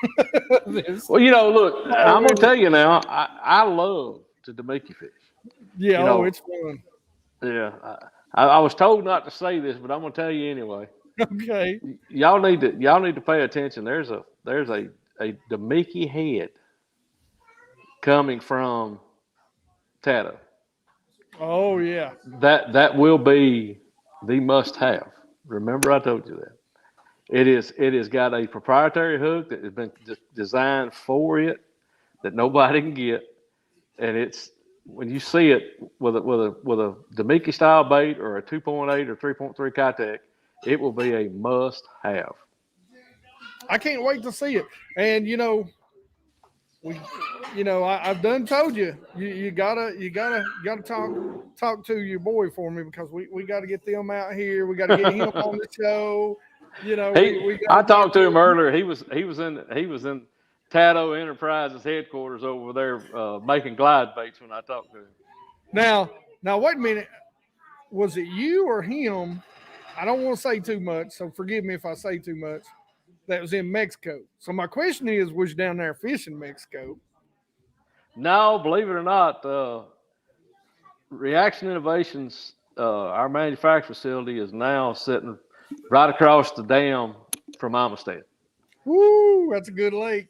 Well, look, I'm gonna tell you now. I love to Demiki fish. Yeah, it's fun. Yeah, I was told not to say this, but I'm gonna tell you anyway. Okay. Y'all need to pay attention. There's a Demiki head coming from Tato. Oh yeah. That will be the must-have. Remember, I told you that. It has got a proprietary hook that has been designed for it that nobody can get, and it's when you see it with a Demiki style bait or a 2.8 or 3.3 Kitech, it will be a must-have. I can't wait to see it. And we, I've done told you, you gotta talk to your boy for me because we got to get them out here. We got to get him on the show. We got I to get talked to him earlier. He was in Tato Enterprises headquarters over there making glide baits when I talked to him. now. Wait a minute. Was it you or him? I don't want to say too much, so forgive me if I say too much. That was in Mexico. So my question is, was you down there fishing Mexico? No, believe it or not, Reaction Innovations, our manufacturing facility is now sitting right across the dam from Amistad. Woo, that's a good lake.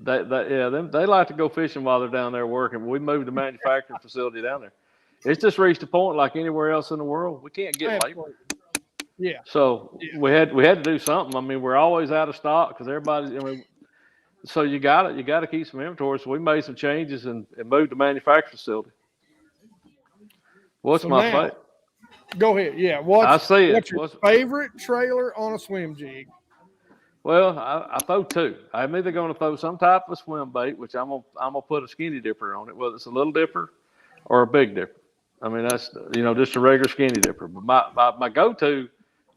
They like to go fishing while they're down there working. We moved the manufacturing facility down there. It's just reached a point like anywhere else in the world, we can't get labor. Yeah. So Yeah. we had to do something. I mean, we're always out of stock because everybody's. I mean, so you got to keep some inventory. So we made some changes and moved the manufacturing facility. What's So my now, favorite? go ahead. Yeah. I see it. What's your favorite trailer on a swim jig? Well, I throw two. I'm either going to throw some type of swim bait, which I'm gonna put a skinny dipper on it, whether it's a little dipper or a big dipper. I mean, that's just a regular skinny dipper. But my go-to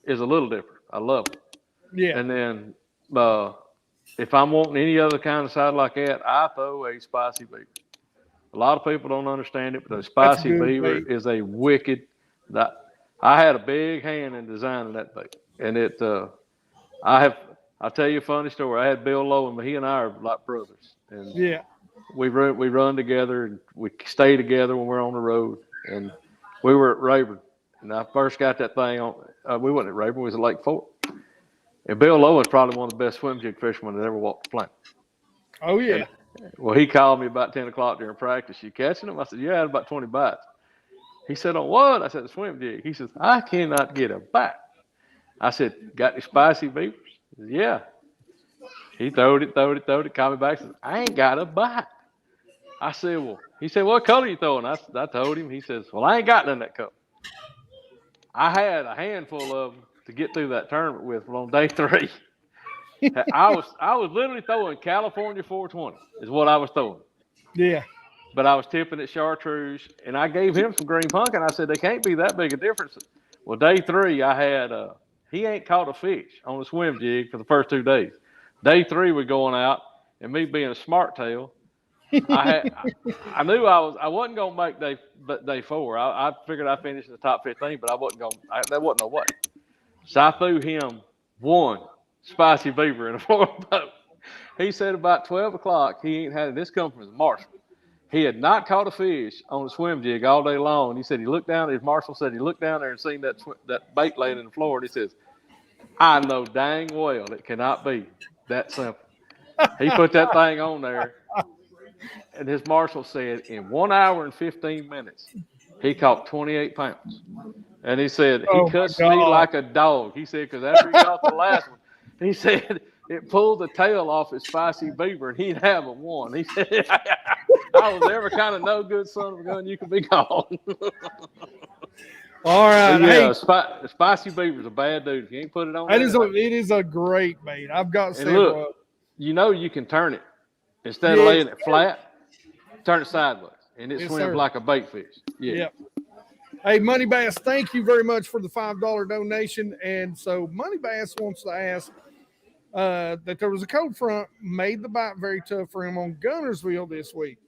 is a little dipper. I love it. Yeah. And then if I'm wanting any other kind of side like that, I throw a spicy beaver. A lot of people don't understand it, but the spicy beaver is a wicked. I had a big hand in designing that bait, and I'll tell you a funny story. I had Bill Lowe, and he and I are like brothers, and Yeah. we run together, and we stay together when we're on the road. And we were at Rayburn, and I first got that thing on. We wasn't at Rayburn; we was at Lake Fort. And Bill Lowe is probably one of the best swim jig fishermen that ever walked the planet. Oh yeah. Well, he called me about 10 o'clock during practice. You catching them? I said, yeah, I had about 20 bites. He said, on what? I said, the swim jig. He says, I cannot get a bite. I said, got any spicy beavers? He said, yeah. He throwed it, called me back, says, I ain't got a bite. I said, well, he said, what color you throwing? I told him. He says, well, I ain't got none of that color. I had a handful of them to get through that tournament with on day 3. I was literally throwing California 420 is what I was throwing. Yeah. But I was tipping at chartreuse, and I gave him some green pumpkin. I said, they can't be that big a difference. Well, day 3, I had he ain't caught a fish on the swim jig for the first 2 days. Day 3, we're going out, and me being a smart tail, I knew I wasn't going to make day 4. I figured I'd finish in the top 15, but I wasn't going. That wasn't no way. So I threw him one spicy beaver in a Florida boat. He said about 12 o'clock, he ain't had it. This comes from his marshal. He had not caught a fish on the swim jig all day long. He said he looked down. His marshal said he looked down there and seen that bait laying in the floor. And he says, I know dang well it cannot be that simple. He put that thing on there, and his marshal said in 1 hour and 15 minutes, he caught 28 pounds. And he said, he cussed me like a dog. He said, because after he caught the last one, he said, it pulled the tail off his spicy beaver, and he'd have won. He said, I was ever kind of no good son of a gun you could be called. All right. Yeah, hey, spicy beaver's a bad dude. If you ain't put it on, it is a great bait. I've got several. Look, you can turn it instead of laying it flat. Turn it sideways, and it swims like a bait fish. Yeah. Yep. Hey, Money Bass, thank you very much for the $5 donation. And so Money Bass wants to ask that there was a cold front made the bite very tough for him on Guntersville this week.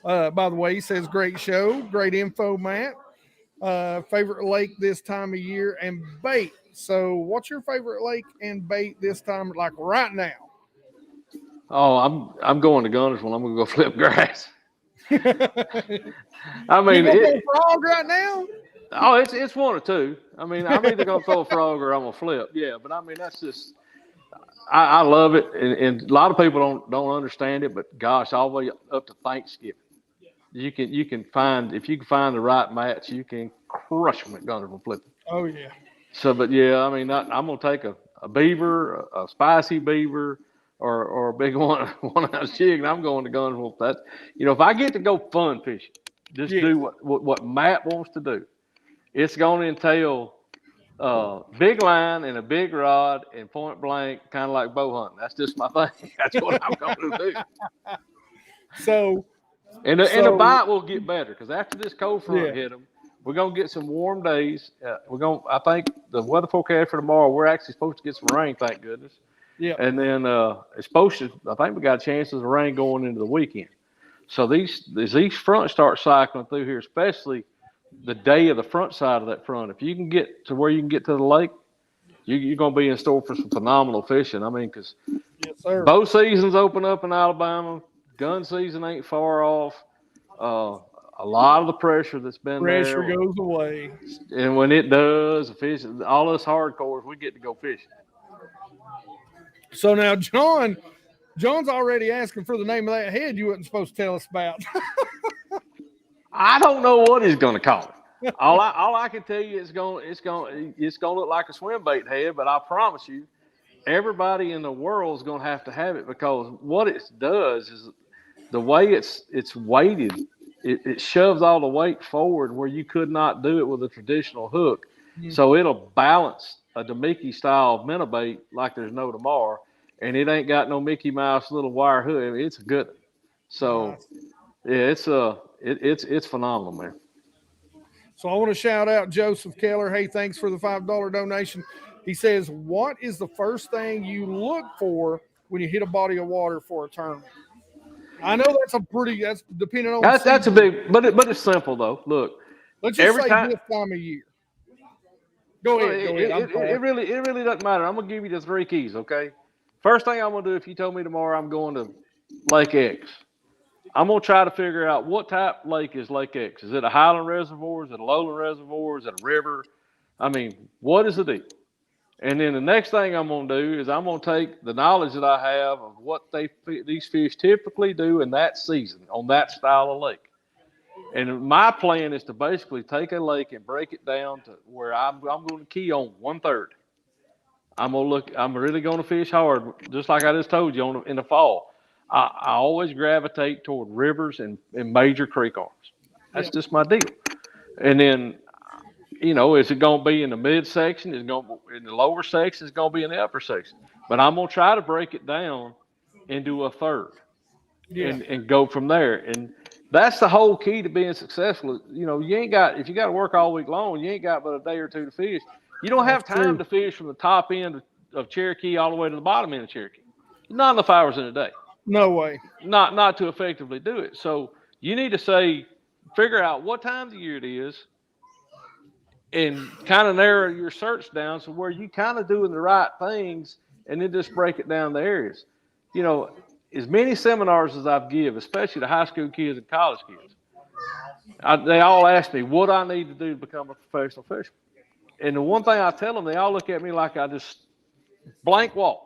By the way, he says, great show, great info, Matt. Favorite lake this time of year and bait. So what's your favorite lake and bait this time, like right now? Oh, I'm going to Guntersville. I'm going to go flip grass. I mean, you gonna throw a frog right now? Oh, it's one or two. I mean, I'm either gonna throw a frog or I'm gonna flip. Yeah, but I mean that's just I love it, and a lot of people don't understand it. But gosh, all the way up to Thanksgiving, you can find, if you can find the right match, you can crush them at Guntersville flipping. Oh yeah. So, but yeah, I mean, I'm gonna take a beaver, a spicy beaver, or a big one ounce jig, and I'm going to Guntersville. That, if I get to go fun fishing, just do what Matt wants to do. It's going to entail big line and a big rod and point blank, kind of like bow hunting. That's just my thing. That's what I'm going to do. So, and the bite will get better because after this cold front hit them, we're gonna get some warm days. I think the weather forecast for tomorrow, we're actually supposed to get some rain, thank goodness. Yeah. And then it's supposed to. I think we got chances of rain going into the weekend. So these fronts start cycling through here, especially the day of the front side of that front. If you can get to where you can get to the lake, you're gonna be in store for some phenomenal fishing. I mean, because bow seasons open up in Alabama. Gun season ain't far off. A lot of the pressure that's been pressure goes away, and when it does, all us hardcores, we get to go fishing. So now, John's already asking for the name of that head you wasn't supposed to tell us about. I don't know what he's going to call it. All I can tell you is it's going to look like a swim bait head, but I promise you, everybody in the world is going to have it, because what it does is the way it's weighted. It shoves all the weight forward where you could not do it with a traditional hook. Mm-hmm. So it'll balance a Demiki style minnow bait like there's no tomorrow, and it ain't got no Mickey Mouse little wire hook. I mean, it's a good one. So yeah, it's phenomenal, man. So I want to shout out Joseph Keller. Hey, thanks for the $5 donation. He says, what is the first thing you look for when you hit a body of water for a tournament? I know that's depending on. That's a big, but it's simple though. Look, let's just say this time of year. Go ahead. It really doesn't matter. I'm gonna give you the 3 keys, okay? First thing I'm gonna do, if you told me tomorrow I'm going to Lake X, I'm gonna try to figure out what type lake is Lake X. Is it a highland reservoir? Is it a lowland reservoir? Is it a river? I mean, what is the deal? And then the next thing I'm going to do is I'm going to take the knowledge that I have of what these fish typically do in that season on that style of lake. And my plan is to basically take a lake and break it down to where I'm going to key on 1/3. I'm really going to fish hard, just like I just told you in the fall. I always gravitate toward rivers and major creek arms. That's just my deal. And then, is it going to be in the midsection? Is it going to be in the lower section? It's going to be in the upper section. But I'm going to try to break it down into 1/3 and go from there. And that's the whole key to being successful. If you got to work all week long, you ain't got but a day or two to fish. You don't have time to fish from the top end of Cherokee all the way to the bottom end of Cherokee. Not enough hours in a day. No way. Not to effectively do it. So you need to figure out what time of the year it is, and kind of narrow your search down so where you kind of doing the right things, and then just break it down to areas. As many seminars as I've give, especially to high school kids and college kids, they all ask me what I need to do to become a professional fisherman. And the one thing I tell them, they all look at me like I just blank walk.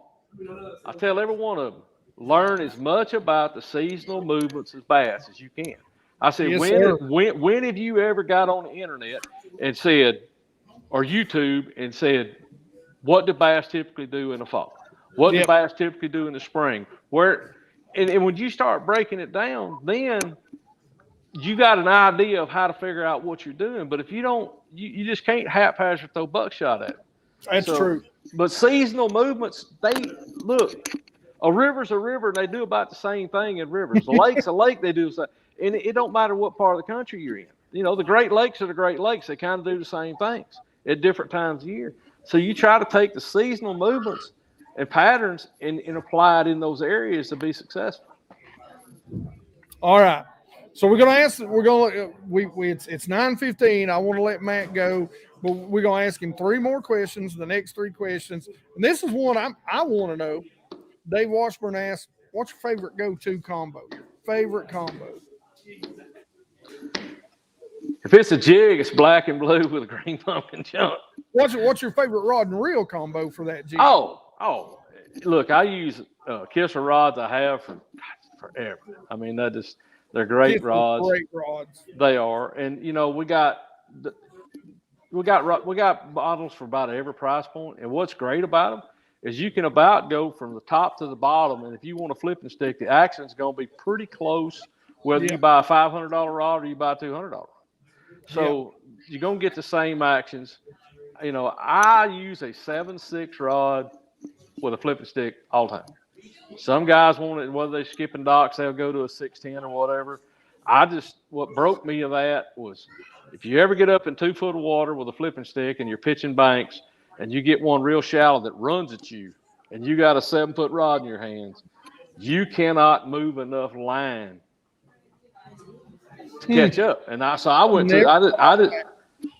I tell every one of them, learn as much about the seasonal movements of bass as you can. I said, when have you ever got on the internet and said, or YouTube and said, what do bass typically do in the fall? What do bass typically do in the spring? And when you start breaking it down, then you got an idea of how to figure out what you're doing. But if you don't, you just can't haphazard throw buckshot at it. That's true. But seasonal movements, a river's a river, and they do about the same thing in rivers. A lake's a lake, they do the same. And it don't matter what part of the country you're in. The Great Lakes are the Great Lakes. They kind of do the same things at different times of year. So you try to take the seasonal movements and patterns and apply it in those areas to be successful. All right. So we're going to ask. It's 9:15. I want to let Matt go, but we're going to ask him 3 more questions. The next 3 questions, and this is one I want to know. Dave Washburn asked, "What's your favorite go-to combo? Favorite combo?" If it's a jig, it's black and blue with a green pumpkin jump. What's your favorite rod and reel combo for that jig? Oh, look, I use Kisser rods I have for forever. I mean, They're great Just rods. Great rods. They are, and you know we got bottles for about every price point. And what's great about them is you can about go from the top to the bottom. And if you want a flipping stick, the action's going to be pretty close, whether you buy a $500 rod or you buy a $200. So you're going to get the same actions. You know, I use a 7.6 rod with a flipping stick all the time. Some guys want it, whether they're skipping docks, they'll go to a 610 or whatever. What broke me of that was if you ever get up in 2 foot of water with a flipping stick and you're pitching banks and you get one real shallow that runs at you and you got a 7 foot rod in your hands, you cannot move enough line to catch up. And I went to,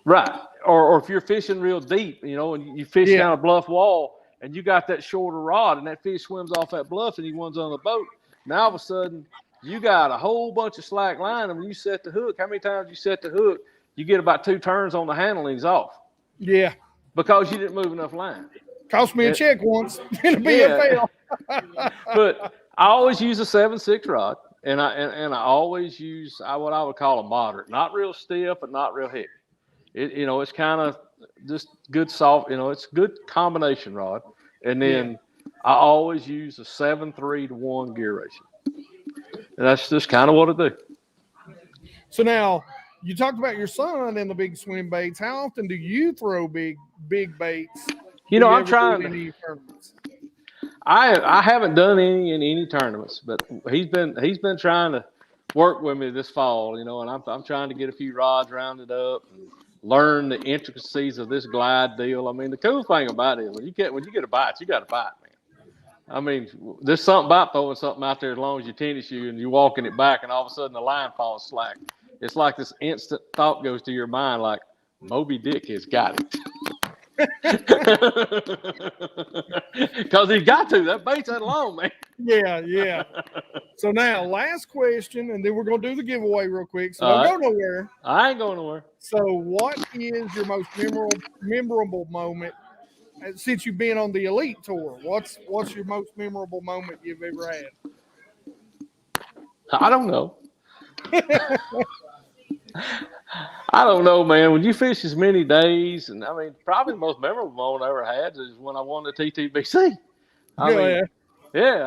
right. Or if you're fishing real deep, you know, and you fish down a bluff wall and you got that shorter rod and that fish swims off that bluff and he runs on the boat. Now all of a sudden you got a whole bunch of slack line, and when you set the hook, how many times you set the hook, you get about 2 turns on the handle and he's off. Yeah. Because you didn't move enough line. Cost me a check once in a BFL. But I always use a 7.6 rod, and I always use what I would call a moderate. Not real stiff, but not real heavy. It's kind of just good soft, it's a good combination rod. And then I always use a 7.3 to 1 gear ratio. And that's just kind of what I do. So now, you talked about your son and the big swim baits. How often do you throw big baits? I'm trying to. I haven't done any in any tournaments, but he's been trying to work with me this fall, and I'm trying to get a few rods rounded up and learn the intricacies of this glide deal. I mean, the cool thing about it is when you get a bite, you got a bite, man. I mean, there's something about throwing something out there as long as you tennis shoe and you're walking it back and all of a sudden the line falls slack. It's like this instant thought goes to your mind like, Moby Dick has got it. Because he's got to. That bait's that long, man. Yeah. So now, last question, and then we're going to do the giveaway real quick. So don't go nowhere. I ain't going nowhere. So what is your most memorable moment since you've been on the Elite Tour? What's your most memorable moment you've ever had? I don't know. I don't know, man. When you fish as many days, and I mean, probably the most memorable moment I ever had is when I won the TTBC. I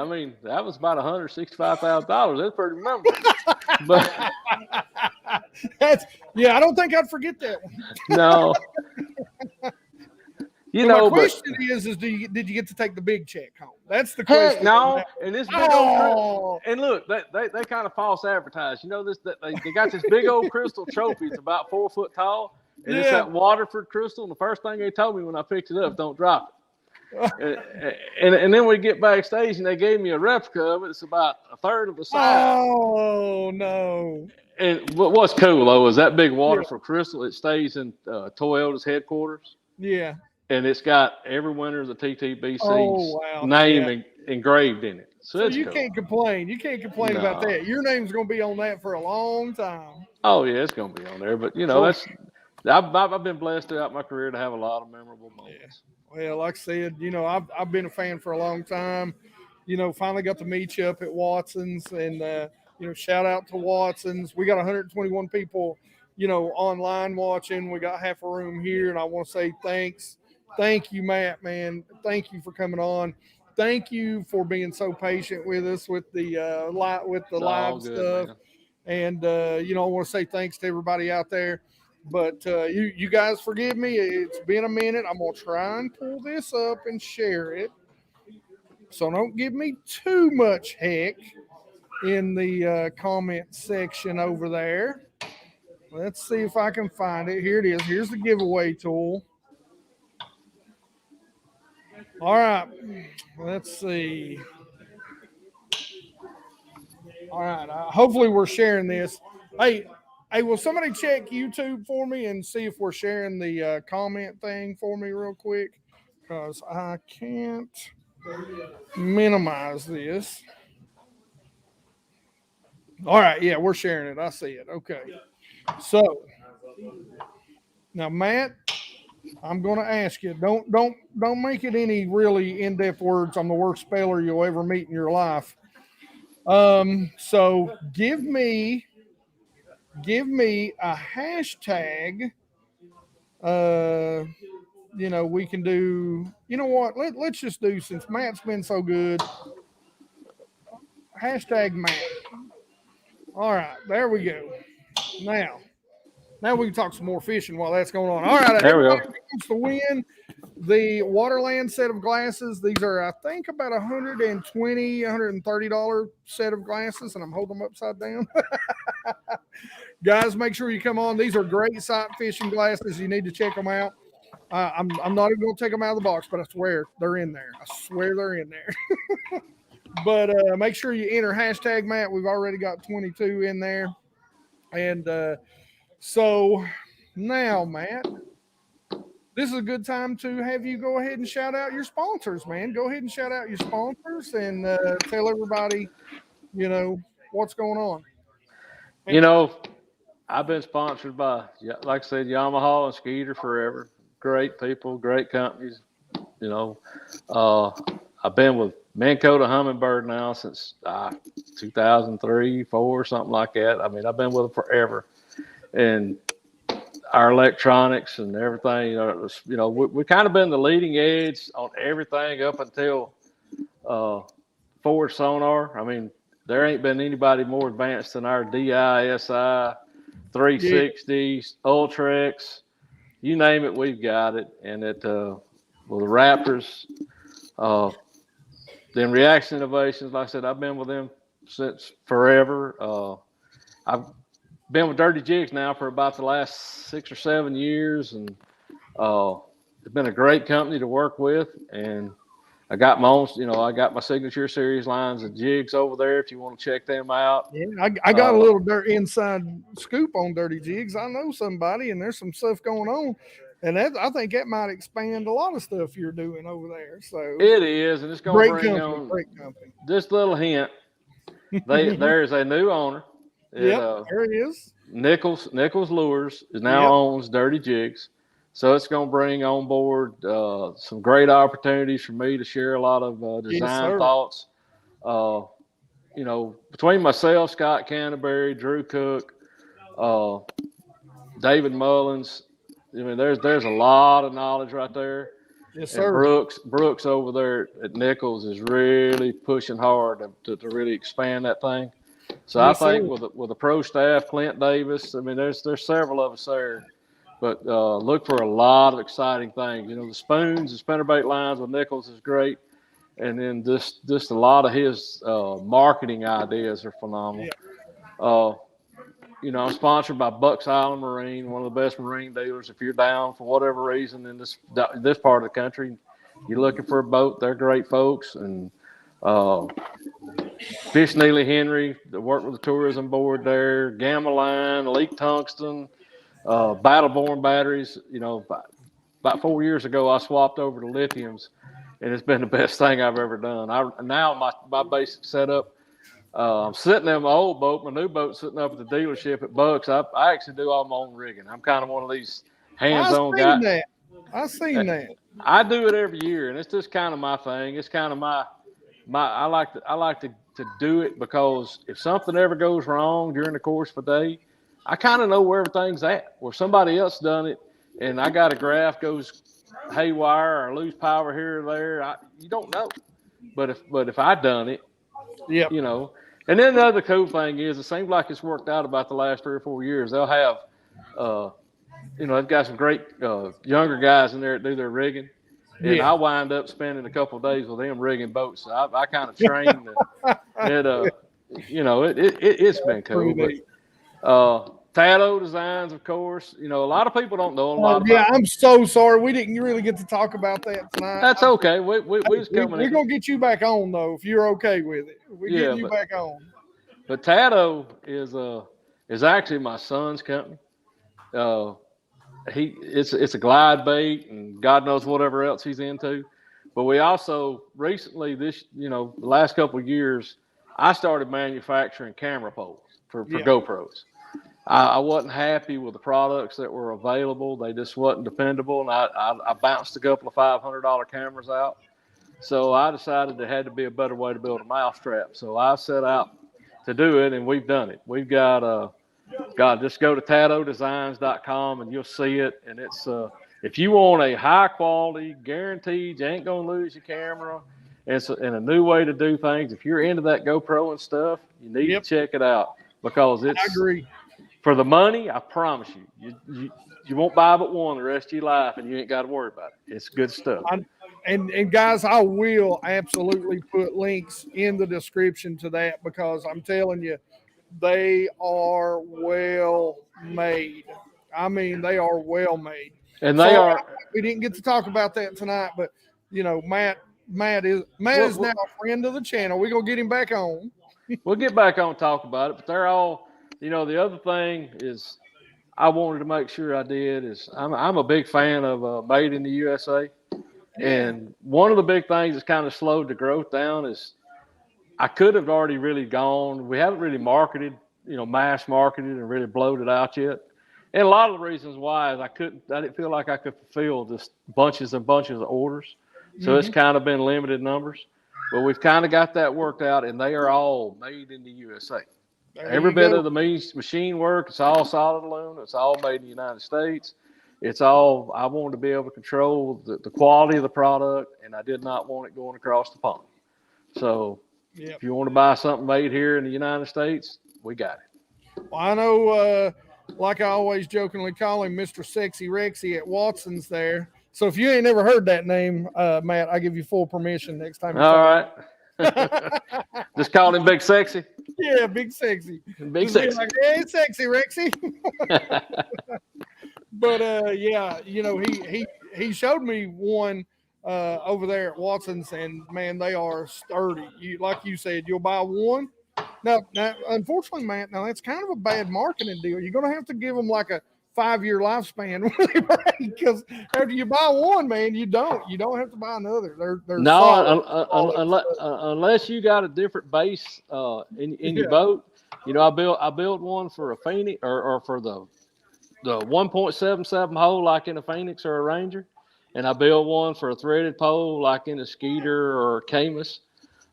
mean, that was about $165,000. That's pretty memorable. But I don't think I'd forget that one. No. My question is did you get to take the big check home? That's the question. Heck no. And this big old, and look, they kind of false advertise. They got this big old crystal trophy. It's about 4 foot tall, and it's that Waterford crystal. And the first thing they told me when I picked it up, don't drop it. and then we get backstage, and they gave me a replica of it. It's about a third of the size. Oh no! And what's cool though is that big Waterford crystal. It stays in Toyota's headquarters. Yeah. And it's got every winner of the TTBC's name engraved in it. So you can't complain. You can't complain about that. Your name's going to be on that for a long time. Oh, yeah, it's going to be on there. But, I've been blessed throughout my career to have a lot of memorable moments. Yeah. Well, like I said, I've been a fan for a long time. Finally got to meet you up at Watson's. And, shout out to Watson's. We got 121 people, online watching. We got half a room here. And I want to say thanks. Thank you, Matt, man. Thank you for coming on. Thank you for being so patient with us with the live stuff. Man. And I want to say thanks to everybody out there. But you guys forgive me. It's been a minute. I'm gonna try and pull this up and share it. So don't give me too much heck in the comment section over there. Let's see if I can find it. Here it is. Here's the giveaway tool. All right, let's see. All right, hopefully we're sharing this. Hey, will somebody check YouTube for me and see if we're sharing the comment thing for me real quick? Because I can't minimize this. All right, yeah, we're sharing it. I see it. Okay. So, now, Matt, I'm going to ask you, don't make it any really in-depth words. I'm the worst speller you'll ever meet in your life. So give me a hashtag. We can do. You know what? Let's just do, since Matt's been so good. Hashtag Matt. All right, there we go. Now we can talk some more fishing while that's going on. All right, There we everybody go. wants to win the Waterland set of glasses. These are, I think, about $120, $130 set of glasses, and I'm holding them upside down. Guys, make sure you come on. These are great sight fishing glasses. You need to check them out. I'm not even going to take them out of the box, but I swear they're in there. I swear they're in there. But make sure you enter hashtag Matt. We've already got 22 in there. And so now, Matt, this is a good time to have you go ahead and shout out your sponsors, man. Go ahead and shout out your sponsors and tell everybody, what's going on. You know, I've been sponsored by, like I said, Yamaha and Skeeter forever. Great people, great companies. I've been with Mancota Humminbird now since 2003, 4, something like that. I mean, I've been with them forever. And our electronics and everything, we've kind of been the leading edge on everything up until forward sonar. I mean, there ain't been anybody more advanced than our DISI, 360s, Ultrex, you name it, we've got it. And the Raptors, then Reaction Innovations, like I said, I've been with them since forever. I've been with Dirty Jigs now for about the last 6 or 7 years, and it's been a great company to work with. And I got my own, I got my Signature Series lines of jigs over there if you want to check them out. Yeah, I got a little inside scoop on Dirty Jigs. I know somebody, and there's some stuff going on. And I think that might expand a lot of stuff you're doing over there. So it is, and it's going to bring on great company. This little hint. There's a new owner. There it is. Nichols Lures is now owns Dirty Jigs. So it's going to bring on board some great opportunities for me to share a lot of design thoughts. Between myself, Scott Canterbury, Drew Cook, David Mullins, I mean, there's a lot of knowledge right there. Yes, sir. And Brooks over there at Nichols is really pushing hard to really expand that thing. So I think with the pro staff, Clint Davis, I mean, there's several of us there. But look for a lot of exciting things. The spoons, the spinnerbait lines with Nichols is great. And then just a lot of his marketing ideas are phenomenal. Yeah. I'm sponsored by Bucks Island Marine, one of the best marine dealers. If you're down for whatever reason in this part of the country, you're looking for a boat, they're great folks. And Fish Neely Henry, that work with the tourism board there, Gamma Line, Elite Tungsten, Battleborn batteries. About 4 years ago, I swapped over to lithiums, and it's been the best thing I've ever done. Now my basic setup, I'm sitting in my old boat, my new boat's sitting up at the dealership at Bucks. I actually do all my own rigging. I'm kind of one of these hands-on guys. I've seen that. I do it every year, and it's just kind of my thing. It's kind of my I like to do it because if something ever goes wrong during the course of a day, I kind of know where everything's at. Where somebody else done it, and I got a graph goes haywire or lose power here or there, you don't know. But if I done it, And then the other cool thing is, it seems like it's worked out about the last 3 or 4 years. They'll have, they've got some great younger guys in there that do their rigging. And I wind up spending a couple of days with them rigging boats. So I kind of train. It's been cool. But Tato Designs, of course. A lot of people don't know a lot about it. I'm so sorry. We didn't really get to talk about that tonight. That's okay. We're just coming. We're going to get you back on, though, if you're okay with it. We're getting you back on. But Tato is actually my son's company. It's a glide bait and God knows whatever else he's into. But we also recently the last couple of years, I started manufacturing camera poles for GoPros. I wasn't happy with the products that were available. They just wasn't dependable. And I bounced a couple of $500 cameras out. So I decided there had to be a better way to build a mousetrap. So I set out to do it, and we've done it. We've got just go to tattoodesigns.com and you'll see it. And it's if you want a high quality, guaranteed, you ain't gonna lose your camera, and a new way to do things. If you're into that GoPro and stuff, you need to check it out because I agree. For the money. I promise you won't buy but one the rest of your life, and you ain't got to worry about it. It's good stuff. And guys, I will absolutely put links in the description to that because I'm telling you, they are well made. I mean, they are well made. And we didn't get to talk about that tonight, but you know, Matt is now a friend of the channel. We're gonna get him back on. We'll get back on and talk about it, but they're all, you know, the other thing is I wanted to make sure I did is I'm a big fan of Made in the USA. And one of the big things that's kind of slowed the growth down is I could have already really gone. We haven't really marketed, you know, mass marketed and really bloated out yet. And a lot of the reasons why is I didn't feel like I could fulfill just bunches and bunches of orders. So it's kind of been limited numbers. But we've kind of got that worked out, and they are all made in the USA. Every bit of the machine work, it's all solid aluminum. It's all made in the United States. It's all, I wanted to be able to control the quality of the product, and I did not want it going across the pond. So if you want to buy something made here in the United States, we got it. Well, I know, like I always jokingly call him, Mr. Sexy Rexy at Watson's there. So if you ain't never heard that name, Matt, I give you full permission next time. All right. Just call him Big Sexy. Yeah, Big Sexy. Big Sexy. Like, hey, Sexy Rexy. But yeah, you know, he showed me one over there at Watson's, and man, they are sturdy. Like you said, you'll buy one. Now, unfortunately, Matt, now that's kind of a bad marketing deal. You're going to have to give them like a 5-year lifespan, because after you buy one, man, you don't have to buy another. They're unless you got a different base in your boat. You know, I built one for a Phoenix or for the 1.77 hole like in a Phoenix or a Ranger, and I built one for a threaded pole like in a Skeeter or a Camus.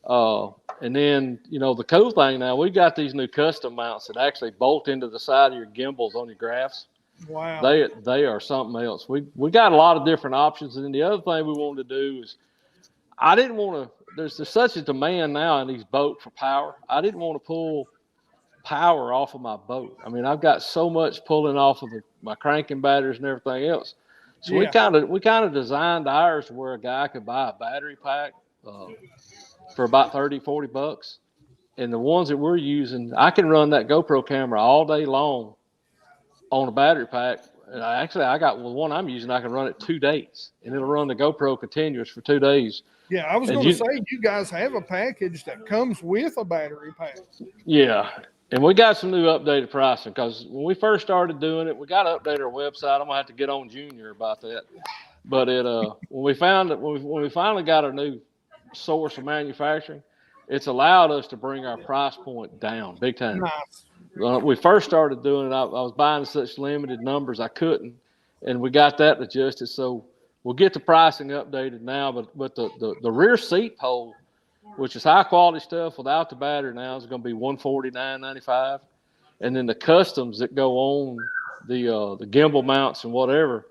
And then, you know, the cool thing now, we got these new custom mounts that actually bolt into the side of your gimbals on your graphs. Wow. They are something else. We got a lot of different options. And then the other thing we wanted to do is I didn't want to, there's such a demand now in these boats for power. I didn't want to pull power off of my boat. I mean, I've got so much pulling off of my cranking batteries and everything else. So we kind of designed ours where a guy could buy a battery pack for about $30-$40. And the ones that we're using, I can run that GoPro camera all day long on a battery pack. And I got one I'm using, I can run it 2 days, and it'll run the GoPro continuous for 2 days. Yeah, I was going to say, you guys have a package that comes with a battery pack. Yeah. And we got some new updated pricing because when we first started doing it, we got to update our website. I'm going to have to get on Junior about that. But when we finally got our new source of manufacturing, it's allowed us to bring our price point down big time. Nice. We first started doing it, I was buying such limited numbers I couldn't, and we got that adjusted. So we'll get the pricing updated now. But the rear seat pole, which is high quality stuff without the battery now, is going to be $149.95, and then the customs that go on the gimbal mounts and whatever,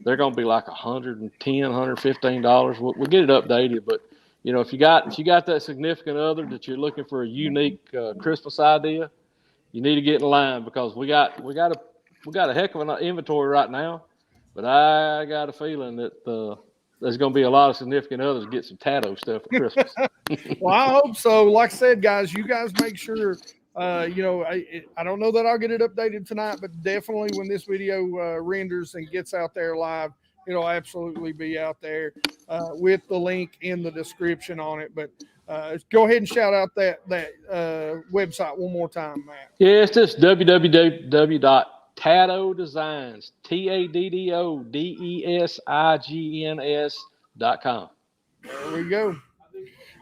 they're going to be like $115. We'll get it updated, but you know, if you got that significant other that you're looking for a unique Christmas idea, you need to get in line because we got a heck of an inventory right now, but I got a feeling that there's going to be a lot of significant others get some tattoo stuff for Christmas. Well, I hope so. Like I said, guys, you guys make sure. You know, I don't know that I'll get it updated tonight, but definitely when this video renders and gets out there live, it'll absolutely be out there with the link in the description on it. But go ahead and shout out that website one more time, Matt. Yeah, it's just www.tattoodesigns, TADDODESIGNS.com. There we go.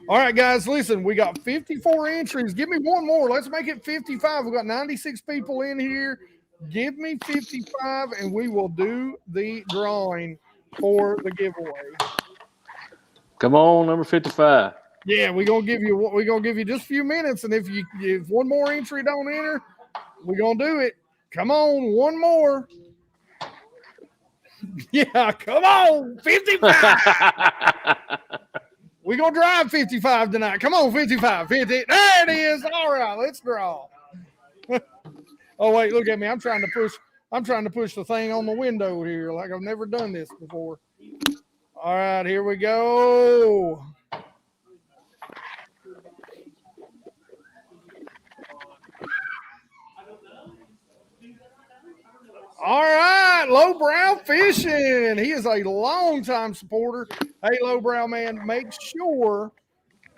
All right, guys, listen, we got 54 entries. Give me one more. Let's make it 55. We've got 96 people in here. Give me 55, and we will do the drawing for the giveaway. Come on, number 55. Yeah, we're gonna give you just a few minutes, and if one more entry don't enter, we're gonna do it. Come on, one more. Yeah, come on, 55. We're gonna drive 55 tonight. Come on, 55, 50. There it is. All right, let's draw. Oh wait, look at me. I'm trying to push the thing on the window here like I've never done this before. All right, here we go. All right, Lowbrow Fishing. He is a longtime supporter. Hey, Lowbrow man, make sure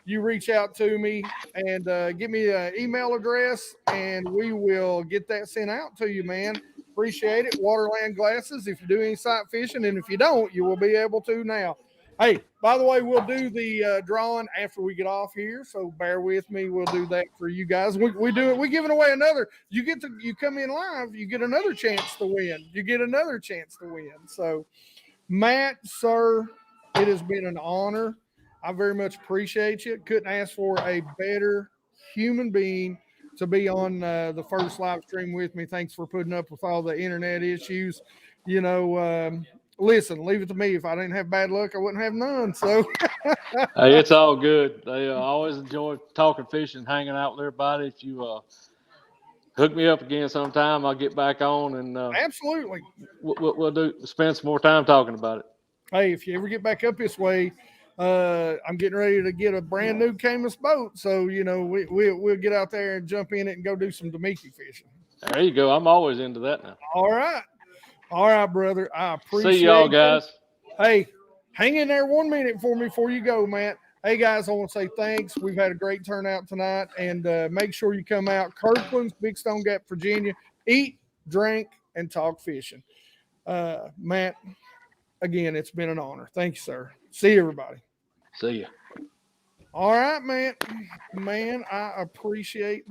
you reach out to me and give me an email address, and we will get that sent out to you, man. Appreciate it. Waterland glasses if you do any sight fishing, and if you don't, you will be able to now. Hey, by the way, we'll do the drawing after we get off here, so bear with me. We'll do that for you guys. We do it. We're giving away another. You come in live, you get another chance to win. You get another chance to win. So, Matt, sir, it has been an honor. I very much appreciate you. Couldn't ask for a better human being to be on the first live stream with me. Thanks for putting up with all the internet issues. You know, listen, leave it to me. If I didn't have bad luck, I wouldn't have none. So, Hey, it's all good. I always enjoy talking fishing, hanging out with everybody. If you hook me up again sometime, I'll get back on and absolutely, we'll spend some more time talking about it. Hey, if you ever get back up this way, I'm getting ready to get a brand new Camus boat, so you know we'll get out there and jump in it and go do some Damiki fishing. There you go. I'm always into that now. All right, brother. I appreciate. See y'all, guys. Hey, hang in there 1 minute for me before you go, Matt. Hey guys, I want to say thanks. We've had a great turnout tonight, and make sure you come out. Kirkland's, Big Stone Gap, Virginia. Eat, drink, and talk fishing. Matt, again, it's been an honor. Thank you, sir. See you, everybody. See ya. All right, man. Man, I appreciate